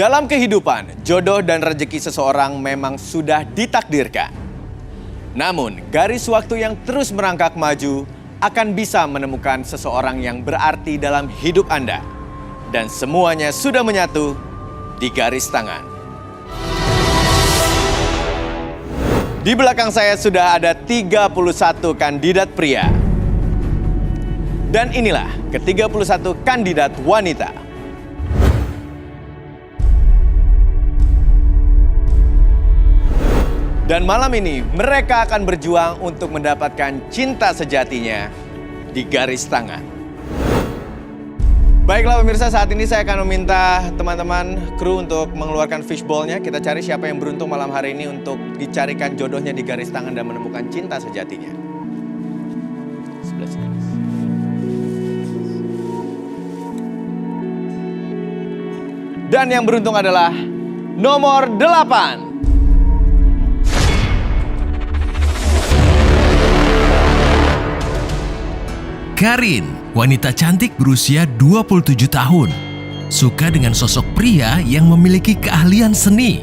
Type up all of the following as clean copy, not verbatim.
Dalam kehidupan, jodoh dan rezeki seseorang memang sudah ditakdirkan. Namun, garis waktu yang terus merangkak maju akan bisa menemukan seseorang yang berarti dalam hidup Anda. Dan semuanya sudah menyatu di garis tangan. Di belakang saya sudah ada 31 kandidat pria. Dan inilah ke-31 kandidat wanita. Dan malam ini mereka akan berjuang untuk mendapatkan cinta sejatinya di garis tangan. Baiklah pemirsa, saat ini saya akan meminta teman-teman kru untuk mengeluarkan fishball-nya. Kita cari siapa yang beruntung malam hari ini untuk dicarikan jodohnya di garis tangan dan menemukan cinta sejatinya. 11 garis. Dan yang beruntung adalah nomor 8. Karin, wanita cantik berusia 27 tahun. Suka dengan sosok pria yang memiliki keahlian seni.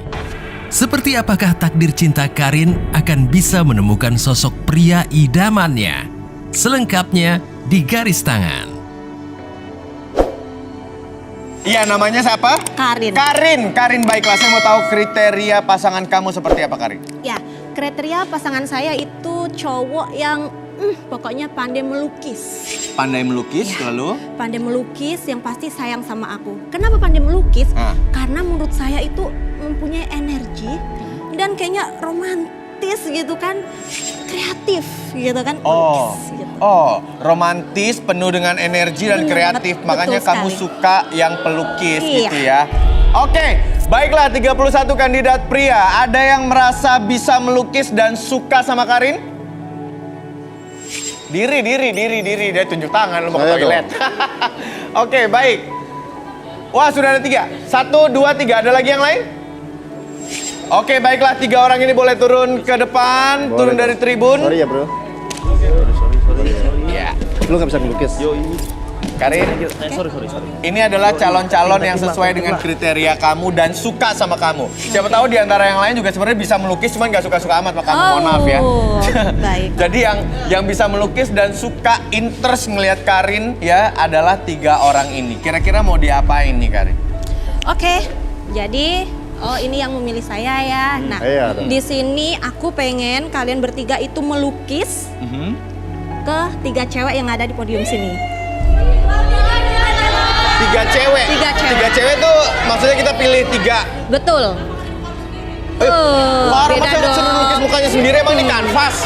Seperti apakah takdir cinta Karin akan bisa menemukan sosok pria idamannya? Selengkapnya di garis tangan. Iya, namanya siapa? Karin. Karin, baiklah. Saya mau tahu kriteria pasangan kamu seperti apa, Karin? Ya, kriteria pasangan saya itu cowok yang pokoknya pandai melukis. Pandai melukis, Ya. lalu? Pandai melukis, yang pasti sayang sama aku. Kenapa pandai melukis? Karena menurut saya itu mempunyai energi dan kayaknya romantis gitu kan, kreatif gitu kan. Melukis, gitu. Romantis, penuh dengan energi dan Bener kreatif. banget, Makanya betul kamu sekali. suka yang pelukis Iya. gitu ya. Oke, baiklah 31 kandidat pria. Ada yang merasa bisa melukis dan suka sama Karin? Diri. Dia tunjuk tangan, lu mau ke toilet. Oke, baik. Wah, sudah ada 3. 1, 2, 3. Ada lagi yang lain? Oke, baiklah. 3 orang ini boleh turun ke depan. Boleh, turun bro. dari tribun. Sorry ya bro, Ya, lu gak bisa melukis. Karin. Sorry. Ini adalah calon-calon yang sesuai dengan kriteria kamu dan suka sama kamu. Siapa tahu di antara yang lain juga sebenarnya bisa melukis, cuman gak suka-suka amat sama kamu. Mohon maaf ya. Baik. Jadi yang bisa melukis dan suka interest ngelihat Karin ya adalah 3 orang ini. Kira-kira mau diapain nih Karin? Oke, jadi ini yang memilih saya ya. Nah, Iya, di sini aku pengen kalian bertiga itu melukis ke 3 cewek yang ada di podium sini. 3 cewek. 3 cewek. 3 cewek tuh maksudnya kita pilih 3. Betul. Orang beda masa dong. suruh lukis mukanya sendiri emang di kanvas?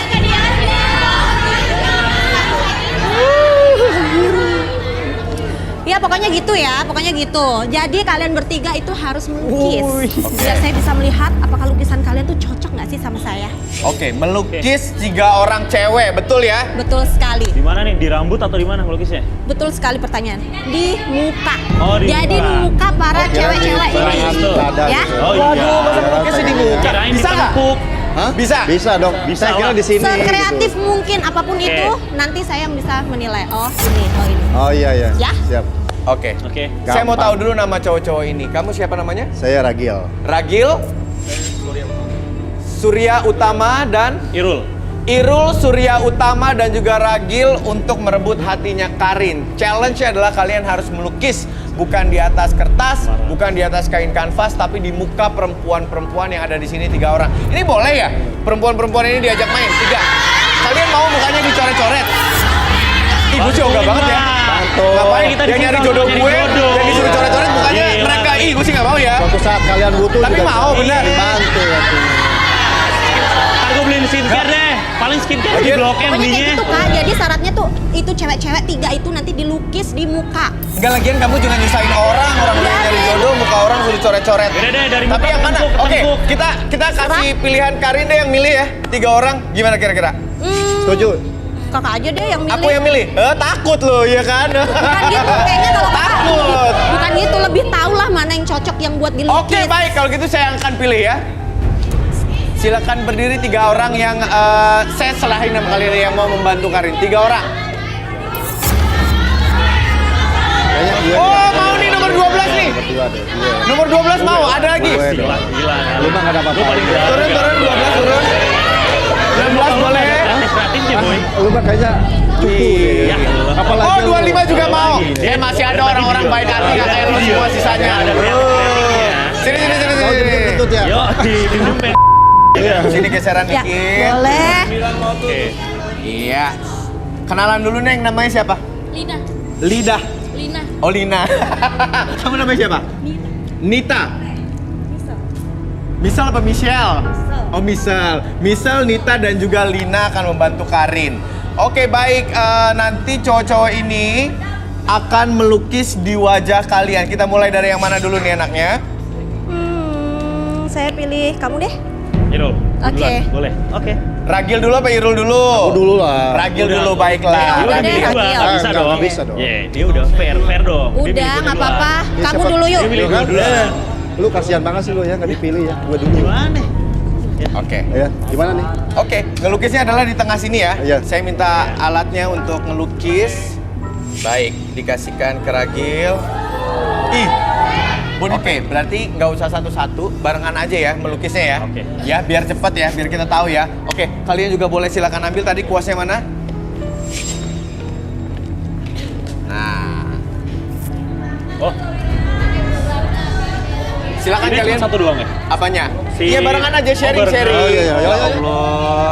Ya pokoknya gitu ya, pokoknya gitu. Jadi kalian bertiga itu harus melukis. Biar saya bisa melihat apakah lukisan kalian tuh cocok nggak sih sama saya. Oke, melukis 3 orang cewek, betul ya? Betul sekali. Di mana nih? Di rambut atau di mana melukisnya? Betul sekali pertanyaan. Di muka. Oh, di Jadi muka. di muka para cewek-cewek ini. Itu. Ya. Oh iya. Masa melukis di muka? Kirain Bisa nggak? ditempuk. Hah? Bisa? Bisa dong. Bisa, Saya kira Wak. di sini. Sekreatif gitu. mungkin apapun Oke. itu, nanti saya bisa menilai. Oh ini, oh ini. Oh iya. Ya? Siap. Oke. Oke. Saya mau Gampang. tahu dulu nama cowok-cowok ini. Kamu siapa namanya? Saya Ragil. Ragil, Surya Utama, dan Irul, Surya Utama, dan juga Ragil untuk merebut hatinya Karin. Challenge-nya adalah kalian harus melukis. Bukan di atas kertas, bukan di atas kain kanvas, tapi di muka perempuan-perempuan yang ada di sini 3 orang. Ini boleh ya? Perempuan-perempuan ini diajak main 3. Kalian mau mukanya dicoret-coret? Ih, gue sih ogah banget ya. Ngapain Kita yang di sini nyari kan jodoh nyari gue, jodoh. yang disuruh coret-coret mukanya Iya, mereka. iya. Ih, gue sih gak mau ya. Suatu saat kalian butuh Tapi juga mau, benar. dibantu ya. Ntar gue beliin skincare deh. Paling skincare di Lagian- Blok M Pokoknya kayak belinya. gitu Kak. Jadi syaratnya tuh itu cewek-cewek 3 itu nanti dilukis di muka. Enggak, lagian kamu juga nyusahin orang udah nyari jodoh, muka orang suruh coret-coret. Yaudah deh, dari Tapi muka yang mana? tengkuk, Oke, tengkuk. kita kasih pilihan Karin deh yang milih ya. 3 orang, gimana kira-kira? Setuju. Kakak aja deh yang milih. Aku yang milih? Takut loh, ya kan? Bukan gitu, kayaknya kalau kakak Takut. bukan gitu, lebih tahu lah mana yang cocok yang buat dilukis. Oke, baik. Kalau gitu saya akan pilih ya. Silakan berdiri 3 orang yang saya serahin sama kalian yang mau membantu Karin. 3 orang. Kayaknya dia. Oh, mau nih nomor 12 nih. Berdua deh. Nomor 12 mau, ada lagi. Gila. Lu mah nggak ada apa-apa. Turun, 12 turun. 16 boleh. Kreatifnya, boy. Lu mah kayaknya cukup deh. Ya, Apalagi Oh, lu- 25 juga mau. Lagi. Masih ada orang-orang baik hati nggak kayak lu semua sisanya. Ada kreatifnya. Sini. Kau jemput kentut ya? Yo, dipinjem pen. Sini geseran Ya, dikit. boleh. Oke. Iya. Kenalan dulu, Neng. Namanya siapa? Lina, Lidah. Lina, Oh, Lina. Kamu namanya siapa? Nita. Misal apa Michelle? Oh, Misal. Misal, Nita, dan juga Lina akan membantu Karin. Oke, baik. Nanti cowok-cowok ini akan melukis di wajah kalian. Kita mulai dari yang mana dulu nih anaknya? Saya pilih kamu deh. Irul. Oke. duluan. Boleh. Oke. Ragil dulu apa Irul dulu? Aku dulu lah. Ragil Udah. dulu, baiklah. Dia udah Ragil. milih gua, Ragil. nggak bisa Nggak dong. bisa dong. Iya, dia udah fair dong. Dia milih Udah, gua nggak duluan. apa-apa. Dia Kamu siapa? dulu yuk. Dia milih Lu gua kan? duluan. Lu kasihan banget sih lu ya nggak dipilih ya. Gua dulu. Gimana? Oke. Ya, gimana nih? Oke, ngelukisnya adalah di tengah sini ya. Iya. Saya minta alatnya untuk ngelukis. Baik, dikasihkan ke Ragil. Ih, Oke, berarti nggak usah satu-satu, barengan aja ya melukisnya ya. Oke. Ya, biar cepat ya, biar kita tahu ya. Oke, kalian juga boleh silakan ambil tadi kuasnya mana? Nah, Oh, silakan ini kalian. cuma satu doang ya? Apanya? Si- Iya, barengan aja sharing. Oh, barengan. Oh, iya, iya, Ya iya. Allah.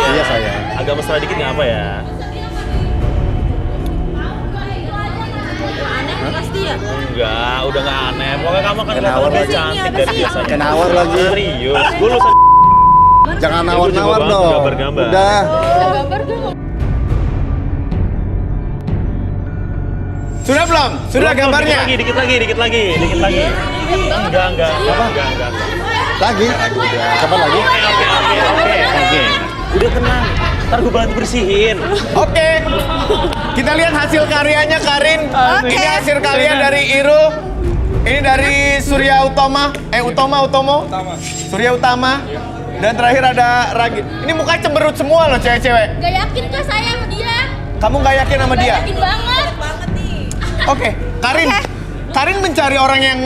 Iya saya. Agak mesra dikit nggak apa ya? pasti ya. Enggak, udah nggak aneh. Pokoknya kamu kan kelihatan Kenawar lebih lagi. cantik dari biasanya. Kenawar lagi. Serius, gue lulusan Jangan Gua nawar-nawar juga dong. gambar-gambar. Udah. Gambar gue. Sudah belum? Sudah Belum, gambarnya? Dikit lagi. Enggak. Apa? Lagi. Kapan lagi? Oke. Udah tenang. Ntar gue bantu bersihin. Oke, kita lihat hasil karyanya Karin. Oke. Ini hasil karya dari Irul. Ini dari Surya Utama. Utomo. Surya Utama. Dan terakhir ada Ragil. Ini muka cemberut semua loh cewek-cewek. Gak yakin kah saya sama dia? Kamu nggak yakin sama Gak dia? yakin banget. Oke, Karin. Oke. Karin mencari orang yang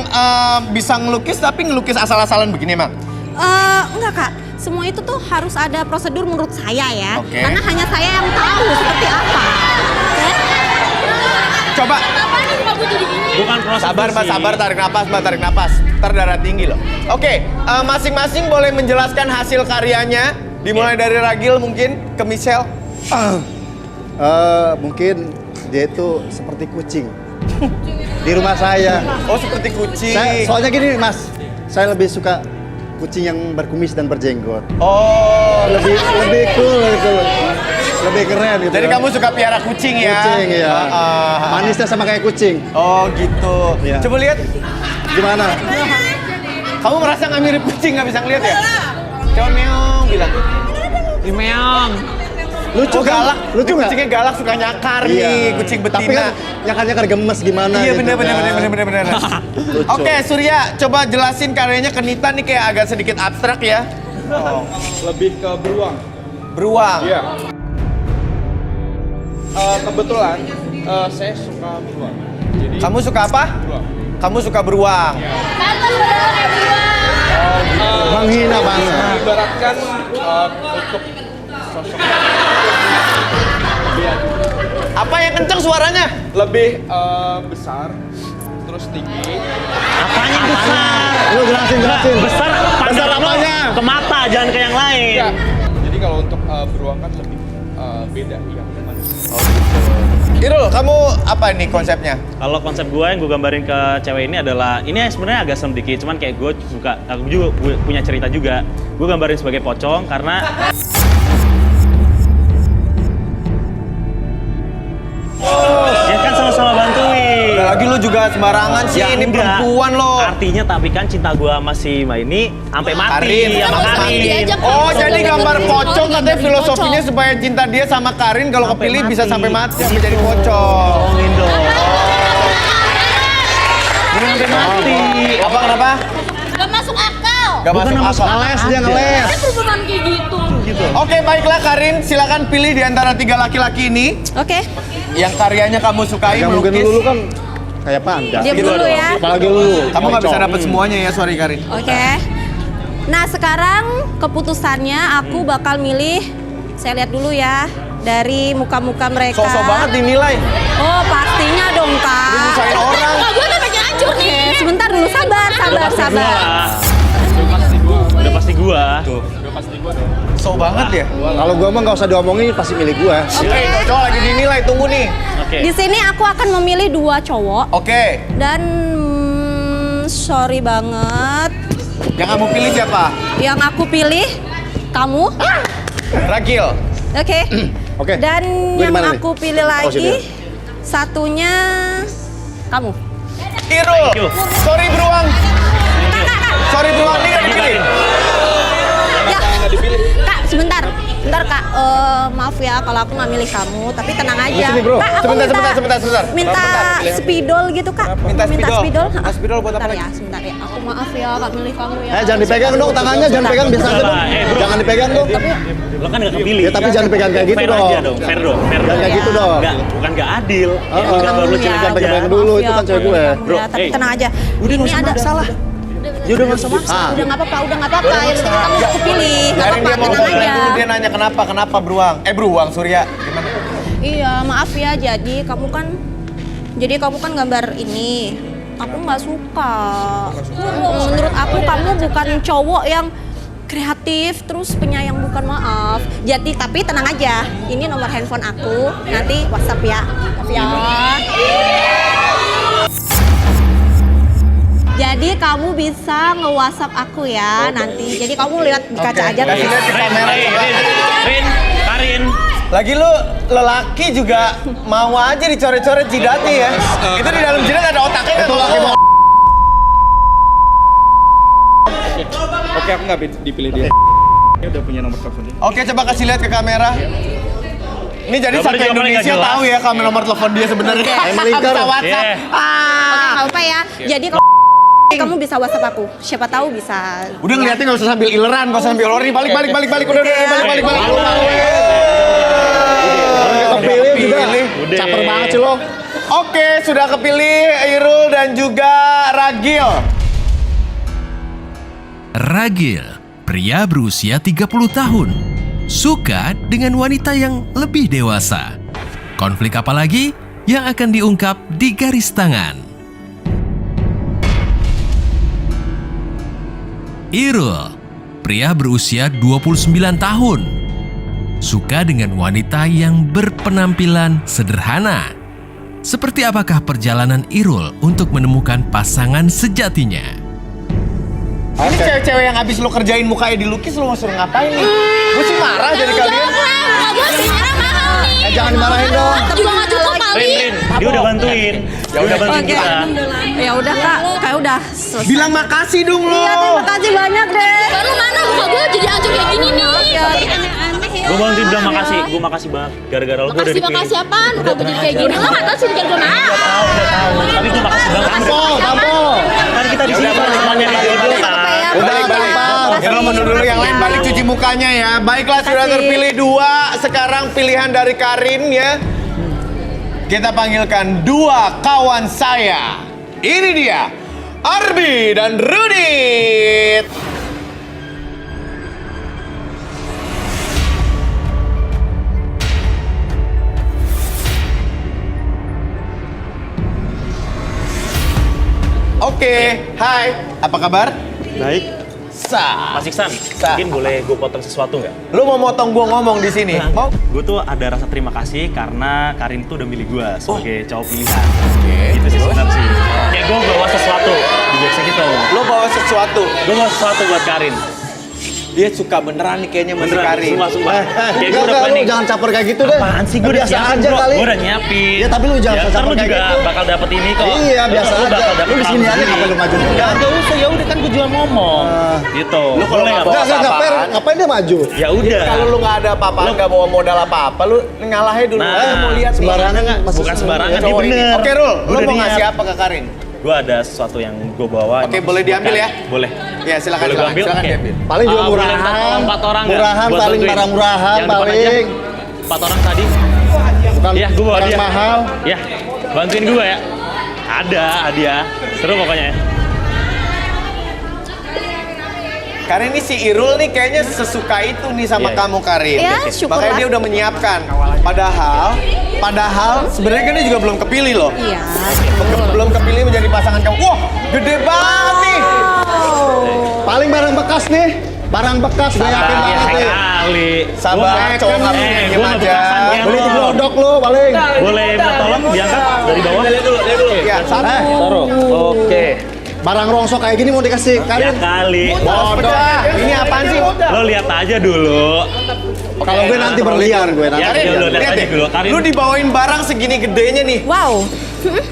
bisa ngelukis tapi ngelukis asal-asalan begini, Mang. Enggak kak, semua itu tuh harus ada prosedur menurut saya ya. Oke. Karena hanya saya yang tahu seperti apa. Oke? Coba. Apa nih muka gue jadi gini? Bukan proses Sabar, Mbak, bersih. sabar, tarik napas, Mbak, tarik napas. Ntar darah tinggi loh. Oke, masing-masing boleh menjelaskan hasil karyanya. Dimulai dari Ragil mungkin ke Michelle. Mungkin dia itu seperti kucing di rumah saya. Oh, seperti kucing. Soalnya gini Mas, saya lebih suka kucing yang berkumis dan berjenggot. Oh, Lebih cool gitu. Lebih keren gitu. jadi kamu suka piara kucing ya? kucing ya. Ah. Manisnya sama kayak kucing. Oh, gitu. Iya. Coba lihat. Gimana? Kamu merasa nggak mirip kucing, nggak bisa ngeliat ya? Coba meong bilang. Di meong. Lucu Oh, kan? galak. Lucu Ini nggak? kucingnya galak, suka nyakar nih, kucing betina. Tapi kan nyakar-nyakar gemes gimana Iya, gitu bener. kan. Lucu. Oke, Surya, coba jelasin karyanya ke Nita nih kayak agak sedikit abstrak ya. Lebih ke beruang. Beruang. Iya. Kebetulan saya suka beruang. Jadi Kamu suka apa? beruang. Kamu suka beruang. Pantas beneran kayak beruang. Menghina banget. Ibaratkan untuk sosok Apa yang kenceng suaranya? lebih besar, terus tinggi. Apanya besar? Lu jelasin. Besar pandangan lo apanya? ke mata, jangan ke yang lain. Ya. Jadi kalau untuk beruang kan lebih beda yang manusia. Irul, kamu apa nih konsepnya? Kalau konsep gue yang gue gambarin ke cewek ini adalah, ini sebenarnya agak serem dikit, cuman kayak gue suka, aku juga punya cerita juga. Gue gambarin sebagai pocong karena ya kan sama-sama bantuin. Udah lagi lu juga sembarangan sih, ini enggak. perempuan lo. Artinya tapi kan cinta gue sama si Mbak ini sampai mati Karin, sama sampai Karin. mati. Diajak Oh, kan, jadi sudah gambar gambar pocong pocong, katanya gambar filosofinya pocong. supaya cinta dia sama Karin kalau Sampai kepilih bisa mati. sampai mati, sampai jadi pocong. Tolongin dong. Bener sampai mati. Apa kenapa? Gak masuk akal. Gak Bukan masuk masuk akal. Ngeles dia ngeles. Ada perubahan kayak gitu. Oke, baiklah Karin, silakan pilih di antara 3 laki-laki ini Oke. yang karyanya kamu sukai Yang mungkin melukis. dulu kan kayak panda. Diam dulu ya. Apalagi lu. Kamu nggak bisa dapet semuanya ya, sorry Karin. Oke. Nah sekarang keputusannya aku bakal milih. Saya lihat dulu ya dari muka-muka mereka. Sok-sok banget dinilai. Oh pastinya dong kak. Nyusahin orang. Muka gue udah makin hancur Oke, nih. sebentar dulu, sabar. Udah pasti gua. Sok banget ya. Kalau gua mah nggak usah diomongin, pasti milih gua. Oke, cowok lagi dinilai, tunggu nih. Oke. Di sini aku akan memilih 2 cowok Oke, dan sorry banget, yang kamu pilih siapa? yang aku pilih kamu. Ragil. Oke. Oke. Dan Gue yang dimana nih? aku pilih Oh, lagi sini. satunya kamu. Irul. Thank you. Sorry beruang. Sorry beruang, ini nggak dipilih. Ya. Kak, sebentar kak. Maaf ya kalau aku nggak milih kamu, tapi tenang aja. Sini, bro. Kak, aku Sebentar. minta Sebentar. spidol gitu kak. Minta spidol. Hah? Minta spidol buat apa Bentar lagi? ya, sebentar ya. Aku maaf ya kak milih kamu ya. Jangan dipegang dong tangannya, jangan pegang biasa aja dong. Bro. Jangan dipegang dong. Lo kan nggak kepilih. Ya, tapi jangan dipegang kayak gitu fair dong. aja dong. Fair dong. Jangan kayak gitu dong. Bukan nggak adil. Heeh. Enggak baru Ya, cewek jangan aja. pegang dulu, itu kan cewek gue. Bro, Tapi hey. tenang aja. Udah nggak Ini usah ada maksa lah. Ya udah nggak usah maksa. Udah nggak apa-apa. Yang penting kamu aku pilih. Nggak Biarin apa-apa, dia mau tenang ngomong aja. dulu, dia nanya kenapa beruang. Beruang, Surya. Gimana? Iya, maaf ya. Jadi kamu kan gambar ini. Aku nggak suka. Menurut aku kamu bukan cowok yang kreatif terus penyayang, bukan, maaf. Jadi tapi tenang aja. Ini nomor handphone aku. Nanti WhatsApp ya. Maaf ya. Jadi kamu bisa nge-WhatsApp aku ya nanti. Jadi kamu lihat di kaca aja. Kasih lihat di kamera coba. Rin, Karin. Lagi lu lelaki juga mau aja dicoret-coret jidatnya ya. Itu di dalam jidat ada otaknya kan? Oke, aku nggak dipilih dia. Dia udah punya nomor telepon dia. Oke, coba kasih lihat ke kamera. Ini jadi Gak boleh sampai jawabannya Indonesia nggak jelas. tahu ya kamu nomor telepon dia sebenarnya. Emang lingkar. Bisa WhatsApp. Yeah. Oke, nggak apa ya. Jadi kamu bisa WhatsApp aku. Siapa tahu bisa. Udah ngeliatin nggak usah sambil ileran, nggak usah sambil lori. Balik. Udah balik. Kepilih juga. Udah. Caper banget sih lo. Oke, sudah kepilih Irul dan juga Ragil. Ragil, pria berusia 30 tahun, suka dengan wanita yang lebih dewasa. Konflik apa lagi yang akan diungkap di garis tangan? Irul, pria berusia 29 tahun, suka dengan wanita yang berpenampilan sederhana. Seperti apakah perjalanan Irul untuk menemukan pasangan sejatinya? Ini cewek-cewek yang habis lu kerjain mukanya dilukis lu mau suruh ngapain nih? Gue sih marah jadi kalian. Muka gue sih marah mahal nih. Jangan dimarahin dong. Juga nggak cukup kali. Rin, dia udah bantuin. Ya udah bantuin Oke. kita. Ya udah kak, kayak udah selesai. Bilang makasih dong lu. Iya, terima kasih banyak deh. Baru mana muka gue jadi hancur kayak gini nih. Ya, aneh-aneh ya. Gue bantuin bilang makasih. Gue makasih banget. Gara-gara lo gue udah dipilih. Makasih apaan? Muka gue jadi kayak gini. Lo nggak tahu sih bikin gue marah. Udah tahu. Tapi gue makasih banget. Tampol. Kan kita di sini cuma nyari jodoh kan. Balik. Irul mundur dulu, yang lain balik cuci mukanya ya. Baiklah, sudah Makasih. terpilih 2. Sekarang pilihan dari Karin ya. Kita panggilkan 2 kawan saya. Ini dia, Arbi dan Rudit. Oke, hai. Apa kabar? Baik. Mas Iksan, mungkin boleh gue potong sesuatu nggak? Lu mau motong gua ngomong di sini? Mau? Gue tuh ada rasa terima kasih karena Karin tuh udah milih gue sebagai cowok pilihan. Oke. Itu sih sebenarnya sih. Kayak gue bawa sesuatu di biasa gitu. Lu bawa sesuatu. Gue bawa sesuatu buat Karin. Dia suka beneran nih kayaknya sama si Beneran, Karin. sumpah. Kayak gue Enggak, udah lu planning. jangan caper kayak gitu deh. Apaan sih, gue udah Biasa siapin aja bro. kali. Gue udah nyiapin. Ya, tapi lu jangan ntar caper lu kayak juga gitu. bakal dapet ini kok. Iya, biasa Lu aja. bakal dapet Lu di sini aja, pengalaman ngapain lu maju? Gak usah, ya udah kan gue juga ngomong. Gitu. Lu kalau Boleh nggak nggak? bawa Enggak fair. apaan? Ngapain dia maju? Ya udah. Kalau lu nggak ada apa-apa, nggak bawa modal apa-apa, lu ngalahin dulu. Nah, Ayo mau lihat nih. sembarangan nggak? Bukan sembarangan, Ya, ini cowok ini. bener. Oke, Rul, lu Udah mau niat. ngasih apa ke Karin? Gue ada sesuatu yang gue bawa. Oke, emang boleh diambil bukan. ya? Boleh. Ya, silakan, Boleh gua ambil? silakan Oke. diambil. Paling juga Boleh murahan. 4 orang nggak? Murahan, Buat paling bantuin. barang murahan, Yang depan aja. paling. 4 orang tadi. Bukan Iya, gue bawa barang dia. mahal. Ya, bantuin gue ya. Ada hadiah. Seru pokoknya. Karin ini si Irul nih kayaknya sesuka itu nih sama Iya. kamu Karin. Ya, syukurlah. Makanya dia udah menyiapkan. Padahal sebenarnya kan dia juga belum kepilih loh. Iya. Belum kepilih menjadi pasangan kamu. Wah, gede banget nih. Paling barang bekas nih. Barang bekas gue yakin Iya, banget nih. sekali. Sabar, cowok nggak punya diem Gua nggak aja. bekasan, ya. Beli di glodok lu paling. Boleh minta tolong diangkat dari bawah? Iya, sabar. Taruh. Oke. Barang rongsok kayak gini mau dikasih Ya Karin. kali. Pecah. Ini apaan sih? Lo lihat aja dulu. Kalau gue nanti berlian gue nanti. Ya, Karin, udah, lihat lihat aja deh. dulu. Karin. Lu dibawain barang segini gedenya nih. Wow.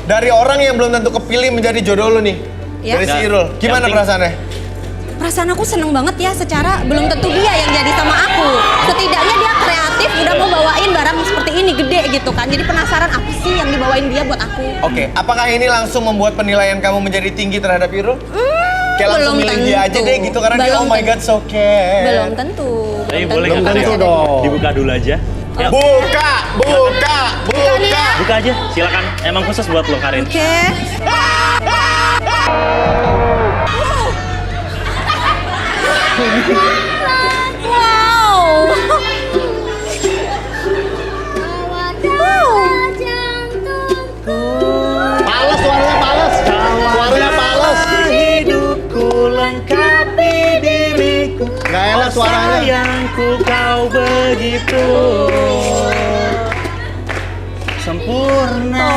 Dari orang yang belum tentu kepilih menjadi jodoh lu nih. Ya. Dari si Irul. Gimana Yang perasaannya? Perasaan aku seneng banget ya, secara belum tentu dia yang jadi sama aku. Setidaknya dia kreatif, udah mau bawain barang seperti ini, gede gitu kan. Jadi penasaran apa sih yang dibawain dia buat aku. Oke, apakah ini langsung membuat penilaian kamu menjadi tinggi terhadap Irul? Kayak langsung belum milih dia aja tentu. deh gitu karena dia Belum oh my god so care. Belum tentu. Tapi belum boleh tentu. nggak tentu Karin? dong. Dibuka dulu aja. Ya, Buka, buka, buka. buka aja. Silakan. Emang khusus buat lo Karin. Oke. Wow. Pales suaranya pales. Suaranya pales. Hidupku lengkapi diriku. Gak enak suaranya. Sayangku kau begitu sempurna.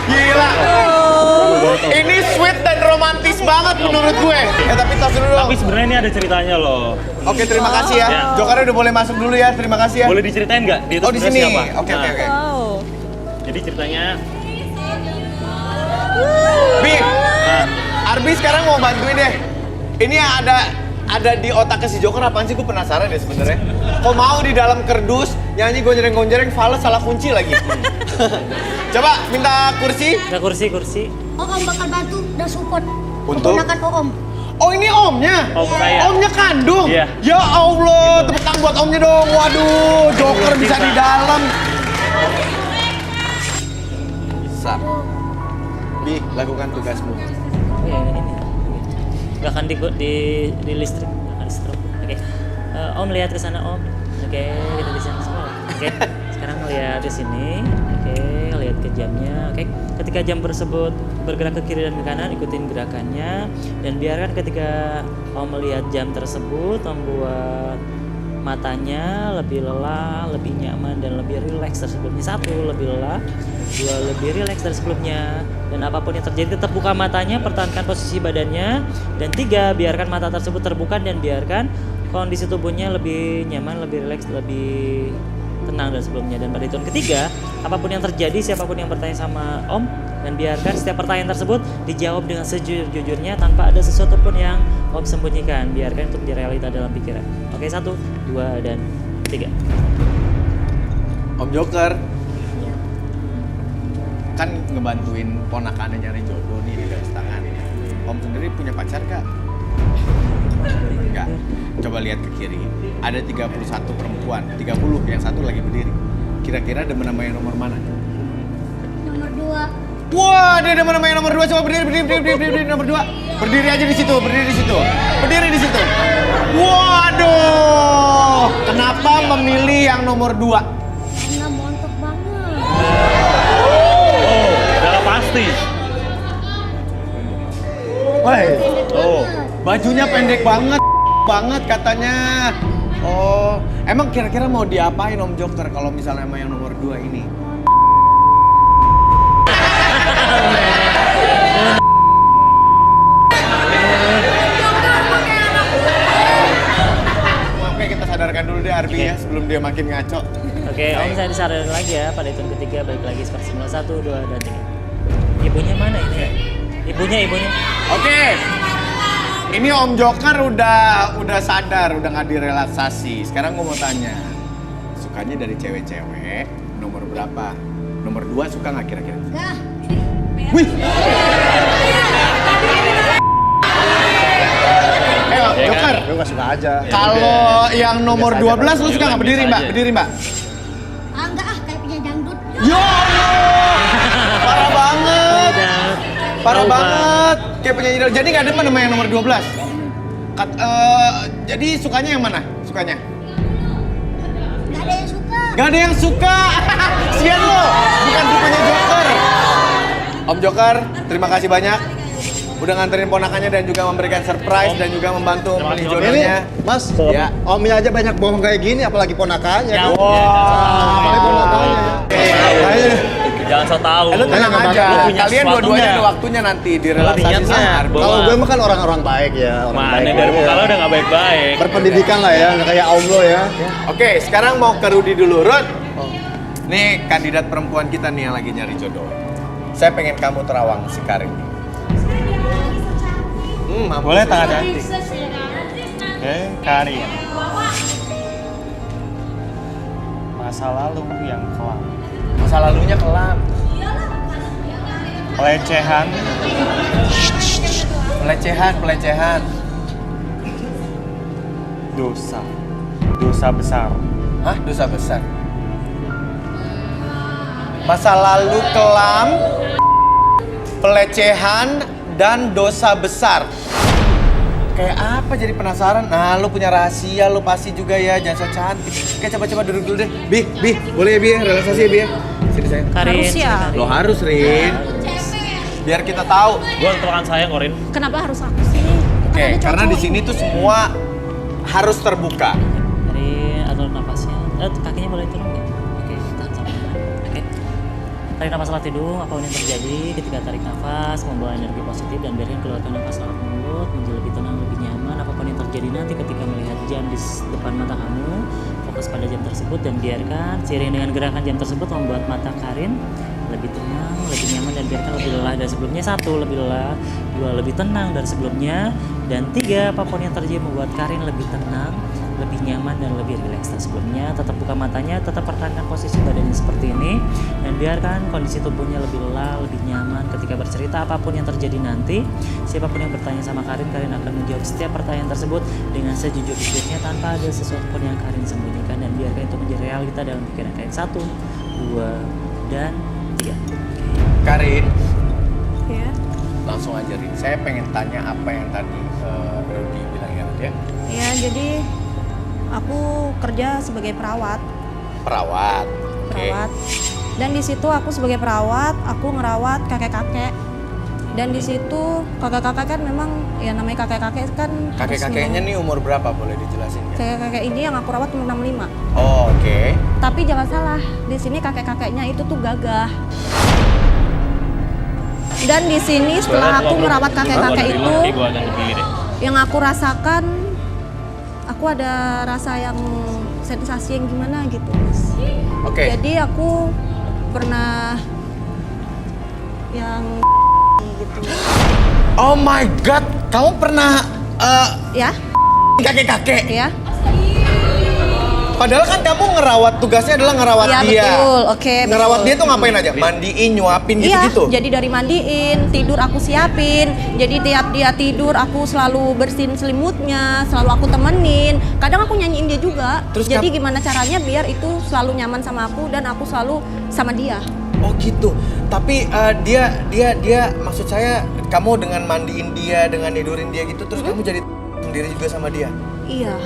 Gila. Ini sweet dan romantis banget menurut gue. Tapi tos dulu dong. Tapi sebenarnya ini ada ceritanya loh. Oke, terima kasih ya. Ya. Jokernya udah boleh masuk dulu ya. Terima kasih ya. Boleh diceritain nggak? Dia itu Oh, di sebenarnya sini. siapa? Oke, Nah, oke. Wow. Jadi ceritanya, Bi, nah, Arbi sekarang mau bantuin deh. Ini yang ada di otaknya si Joker apaan sih? Gue penasaran deh sebenarnya. Kok mau di dalam kerdus nyanyi gonjreng-gonjreng, fals salah kunci lagi. Coba minta kursi. nggak kursi. Om bakal bantu dan support Untuk? keponakan Om. Oh ini omnya? Om saya. Omnya kandung? Iya. Ya Allah, tepuk tangan buat omnya dong. Waduh, Joker bisa di dalam. Sap. Bi, lakukan tugasmu. Oh ya ini. Nggak akan di listrik, nggak akan di stroke. Oke. Om lihat ke sana Om. Oke, kita di sana semua. Oke. Sekarang lihat di sini. Oke, lihat ke jamnya. Oke. Ketika jam tersebut bergerak ke kiri dan ke kanan, ikutin gerakannya dan biarkan ketika Om melihat jam tersebut membuat matanya lebih lelah, lebih nyaman dan lebih rileks dari sebelumnya. 1, lebih lelah. 2, lebih rileks dari sebelumnya. Dan apapun yang terjadi tetap buka matanya, pertahankan posisi badannya. Dan 3, biarkan mata tersebut terbuka dan biarkan kondisi tubuhnya lebih nyaman, lebih rileks, lebih tenang dari sebelumnya. Dan pada hitungan ketiga, apapun yang terjadi, siapapun yang bertanya sama Om, dan biarkan setiap pertanyaan tersebut dijawab dengan sejujur-jujurnya tanpa ada sesuatu pun yang Om sembunyikan. Biarkan itu menjadi realita dalam pikiran. Oke, 1, 2, dan 3. Om Joker. Kan ngebantuin ponakannya nyari jodoh nih di garis tangan. Om sendiri punya pacar gak? Enggak. Coba lihat ke kiri. Ada 31 perempuan, 30 yang satu lagi berdiri. Kira-kira demen sama yang nomor mana? Nomor 2. Wah, dia demen sama yang nomor 2. Coba berdiri nomor 2. Berdiri aja di situ, berdiri di situ. Berdiri di situ. Waduh. Kenapa memilih yang nomor 2? Karena montok banget. Oh, udah pasti. Woi. Oh, Bajunya pendek banget katanya. Oh, emang kira-kira mau diapain Om Joker kalau misalnya sama yang nomor 2 ini? Oke, kita sadarkan dulu deh Arbi ya sebelum dia makin ngaco. Oke, Om saya disadarin lagi ya pada hitung ketiga, balik lagi seperti semula. 1, 2, dan 3. Ibunya mana ini? Ibunya. Oke. Ini Om Joker udah sadar, udah nggak direlaksasi. Sekarang gue mau tanya, sukanya dari cewek-cewek nomor berapa? Nomor 2 suka nggak kira-kira? Enggak. Wih. Joker. Gue gak suka aja. Kalau yang nomor Biasa aja 12 lu suka nggak berdiri Mbak? Berdiri Mbak. Ah, enggak kayak punya dangdut. Ya Allah, parah banget. Parah banget. Kayak penyanyi. Jadi nggak demen sama yang nomor 12? Jadi sukanya yang mana? Sukanya? Gak ada yang suka. Gak ada yang suka. Sian lo. Bukan tipenya Joker. Om Joker, terima kasih banyak. Udah nganterin ponakannya dan juga memberikan surprise dan juga membantu memilih Ini, jodohnya. Mas, Ya. omnya aja banyak bohong kayak gini, apalagi ponakannya. Ya, kan? Wah, Apalagi ponakannya. Jangan so tau. Lu tenang Lu aja. punya Kalian sesuatu dua-duanya nggak? ada waktunya nanti di relaksasi niatnya. sehar. Kalau gue mah kan orang-orang baik ya. Orang Mana baik dari ya. muka lo udah gak baik-baik. Berpendidikan lah ya, nggak kayak Om lo ya. Oke, sekarang mau ke Rudy dulu. Rud, nih kandidat perempuan kita nih yang lagi nyari jodoh. Saya pengen kamu terawang si Karin. Boleh tangan hati. Oke, Karin. Masa lalu yang kelam. Masa lalunya kelam. Pelecehan. Pelecehan. Dosa besar. Hah? Dosa besar. Masa lalu kelam, pelecehan, dan dosa besar. Kayak apa jadi penasaran? Nah, lu punya rahasia, lu pasti juga ya, jangan so cantik. Oke, coba-coba duduk dulu deh. Bi, boleh ya Bi ya? Relaksasi ya Bi ya? Sini sayang. Karin, Harus ya. Karin. Lo harus, Rin. Biar kita tahu. Gue tentukan sayang, Korin. Kenapa harus aku sih? Oke, Kan ada karena di cowok. sini tuh semua harus terbuka. Dari atur nafasnya. Kakinya boleh turun nggak? Oke, tahan sama teman. Oke. Tarik nafas latih dulu, apapun yang terjadi ketika tarik nafas, membawa energi positif dan biarkan keluarkan nafas lewat mulut, menjadi lebih tenang, lebih nyaman. Apapun yang terjadi nanti ketika melihat jam di depan mata kamu, fokus pada jam tersebut dan biarkan seiring dengan gerakan jam tersebut membuat mata Karin lebih tenang, lebih nyaman dan biarkan lebih lelah dari sebelumnya. 1, lebih lelah. 2, lebih tenang dari sebelumnya. Dan 3, apapun yang terjadi membuat Karin lebih tenang, lebih nyaman dan lebih rileks dari sebelumnya. Tetap buka matanya, tetap pertahankan posisi badannya seperti ini dan biarkan kondisi tubuhnya lebih lelah, lebih nyaman ketika bercerita apapun yang terjadi nanti. Siapapun yang bertanya sama Karin akan menjawab setiap pertanyaan tersebut dengan sejujur-jujurnya tanpa ada sesuatu pun yang Karin sembunyikan dan biarkan itu menjadi realita dalam pikiran Karin. 1, 2, dan 3. Karin, Ya. langsung aja Rin. Saya pengen tanya apa yang tadi Rudy bilang ya. Ya, jadi aku kerja sebagai perawat. Perawat. Oke. Perawat. Dan di situ aku sebagai perawat, aku ngerawat kakek-kakek. Dan di situ kakek-kakek kan memang ya namanya kakek-kakek kan harus Kakek-kakeknya memang- nih umur berapa boleh dijelasin nggak? kakek-kakek ini yang aku rawat umur 65. Oh, oke. Tapi jangan salah, di sini kakek-kakeknya itu tuh gagah. Dan di sini setelah aku merawat kakek-kakek itu, Gue akan lebih deh. yang aku rasakan, aku ada rasa yang sensasi yang gimana gitu, Mas. Oke. Jadi aku pernah yang gitu. Oh my god, kamu pernah Ya, kakek-kakek? ya. Padahal kan kamu ngerawat, tugasnya adalah ngerawat Iya, dia. betul. Oke, Ngerawat betul. dia tuh ngapain aja? Mandiin, nyuapin Iya, gitu-gitu? jadi dari mandiin, tidur aku siapin. Jadi tiap dia tidur aku selalu bersihin selimutnya, selalu aku temenin. Kadang aku nyanyiin dia juga. Terus jadi gimana caranya biar itu selalu nyaman sama aku dan aku selalu sama dia. Oh gitu. Tapi dia maksud saya kamu dengan mandiin dia, dengan tidurin dia gitu, terus kamu jadi sendiri juga sama dia. Iya.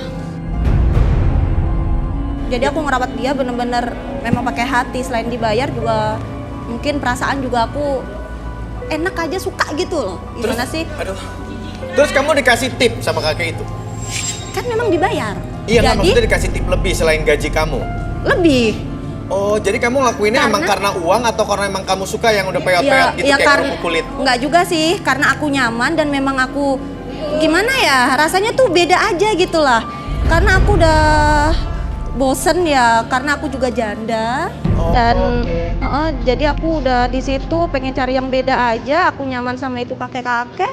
Jadi aku ngerawat dia bener-bener memang pakai hati. Selain dibayar juga mungkin perasaan juga aku enak aja, suka gitu loh. Gimana sih? Aduh. Terus kamu dikasih tip sama kakek itu? Kan memang dibayar. Iya, nggak Jadi maksudnya dikasih tip lebih selain gaji kamu? lebih. Oh, jadi kamu ngelakuinnya emang karena uang atau karena emang kamu suka yang udah peot-peot gitu kayak kerupuk kulit? Enggak juga sih, karena aku nyaman dan memang aku gimana ya, rasanya tuh beda aja gitu lah. Karena aku udah bosen ya, karena aku juga janda dan jadi aku udah di situ pengen cari yang beda aja. Aku nyaman sama itu kakek-kakek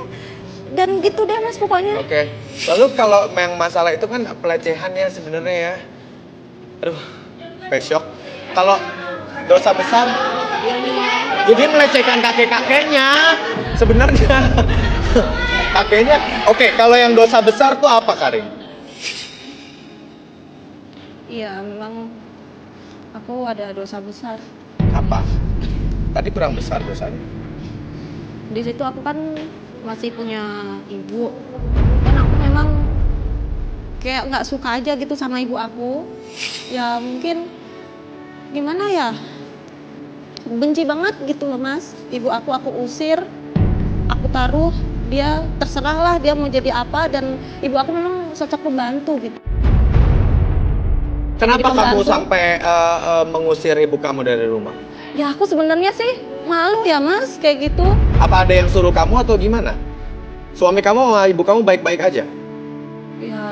dan gitu deh Mas pokoknya. Oke. Lalu kalau yang masalah itu kan pelecehannya sebenarnya ya. Aduh, besok. Kalau dosa besar, jadi melecehkan kakek-kakeknya sebenarnya. Kakeknya. Oke, kalau yang dosa besar tuh apa, Karin? Iya, memang aku ada dosa besar. Apa? Tadi kurang besar dosanya. Di situ aku kan masih punya ibu. Kan aku memang kayak nggak suka aja gitu sama ibu aku. Ya mungkin gimana ya? Benci banget gitu loh Mas. Ibu aku usir, aku taruh, dia terserah lah dia mau jadi apa, dan ibu aku memang sosok pembantu gitu. Kenapa Jadi kamu pembantu. sampai mengusir ibu kamu dari rumah? Ya aku sebenarnya sih malu ya Mas kayak gitu. Apa ada yang suruh kamu atau gimana? Suami kamu sama ibu kamu baik-baik aja? Ya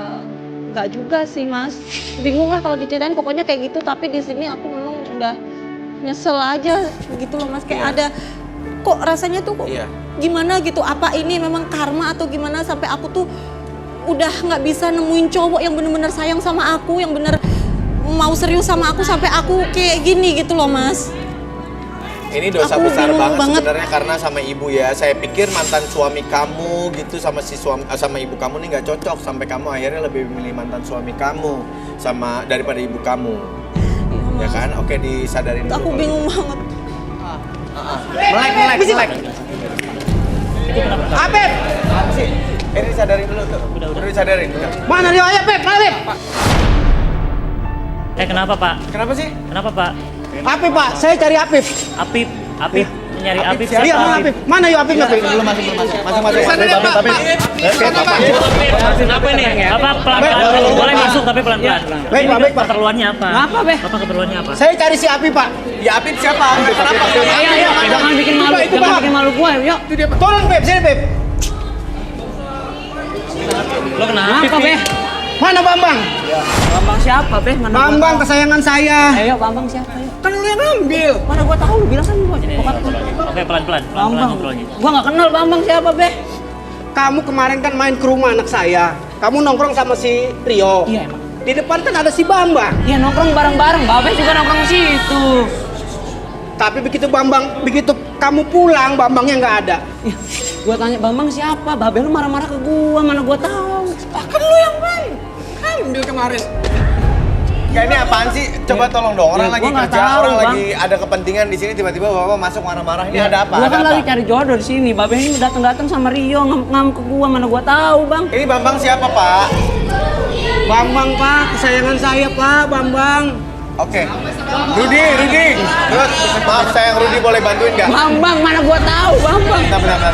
nggak juga sih Mas. Bingung lah kalau diceritain, pokoknya kayak gitu. Tapi di sini aku memang udah nyesel aja gitu loh Mas. Kayak ada kok rasanya tuh kok gimana gitu. Apa ini memang karma atau gimana sampai aku tuh udah nggak bisa nemuin cowok yang bener-bener sayang sama aku, yang bener mau serius sama aku, sampai aku kayak gini gitu loh Mas. Ini dosa Aku besar bingung banget banget. sebenarnya karena sama ibu ya. Saya pikir mantan suami kamu gitu sama sama ibu kamu nih nggak cocok, sampai kamu akhirnya lebih memilih mantan suami kamu sama daripada ibu kamu. Ya kan? Oke, disadarin dulu. Aku kalau bingung gitu. banget. Melek. Apep! Apa sih? Ini disadarin dulu tuh. Udah disadarin. Udah. Mana dia? Ayo, Pep, mana, Pep? Kenapa Pak? Kenapa sih? Kenapa Pak? Apip, Pak. Saya cari Apip. Apip nyari Apip siapa? Iya, mana Apip? Mana yuk Apip? Belum masuk. Kenapa nih? Bapak pelan-pelan. Boleh masuk tapi pelan-pelan. Baik, Pak, baik, Pak. Keperluannya apa? Apa, Be? Bapak keperluannya apa? Saya cari si Apip, Pak. Ya Apip siapa? Kenapa? Ayo, Jangan bikin malu, Itu, jangan Pak. bikin malu gua, yuk. Tolong, Pep. Sini, Pep. Lo kenapa, Be? Mana Bambang? Bambang siapa, Be? Mana Bambang kesayangan saya. Ayo, Bambang siapa? Ayo. Kan lu yang ngambil. Mana gua tahu, lu bilang kan gua. Oke, pelan-pelan ngobrolnya. Gua nggak kenal Bambang siapa, Be. Kamu kemarin kan main ke rumah anak saya. Kamu nongkrong sama si Rio. Iya, emang. Di depan kan ada si Bambang. Iya, nongkrong bareng-bareng. Babe juga nongkrong di situ. Tapi begitu kamu pulang, Bambangnya nggak ada. Gua tanya Bambang siapa? Babe lu marah-marah ke gua, mana gua tahu. Kan lu yang main. Ambil kemarin. Ya ini apaan sih? Coba tolong dong, orang Ya, lagi gua nggak kerja, tahu, orang Bang. lagi ada kepentingan di sini, tiba-tiba bapak masuk marah-marah. Ini ada apa? Gua Ada kan apa? lagi cari jodoh di sini. Babe ini datang-datang sama Rio ngamuk ke gua, mana gua tahu, Bang. Ini Bambang siapa, Pak? Bambang, Pak. Kesayangan saya, Pak. Bambang. Oke. Rudi. Terus, maaf sayang, Rudi boleh bantuin nggak? Bambang, mana gua tahu, Bambang. Bentar.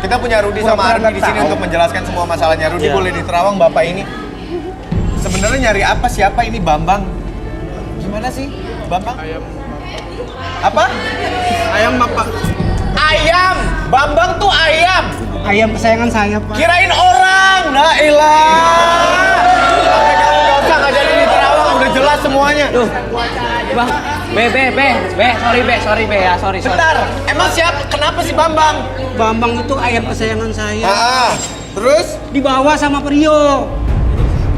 Kita punya Rudi sama Ardi di sini untuk menjelaskan semua masalahnya. Rudi boleh diterawang Bapak ini. Sebenarnya nyari apa? Siapa ini Bambang? Gimana sih, Bambang? Apa? Ayam, Bapak. Ayam! Bambang tuh ayam! Ayam kesayangan saya, Pak. Kirain orang! La ilah! Sampai kamu nggak usah nggak jadi diterawang, udah jelas semuanya. Bang, sorry ya, sorry. Bentar, emang siapa? Kenapa sih Bambang? Bambang itu ayam kesayangan saya. Terus? Dibawa sama Rio.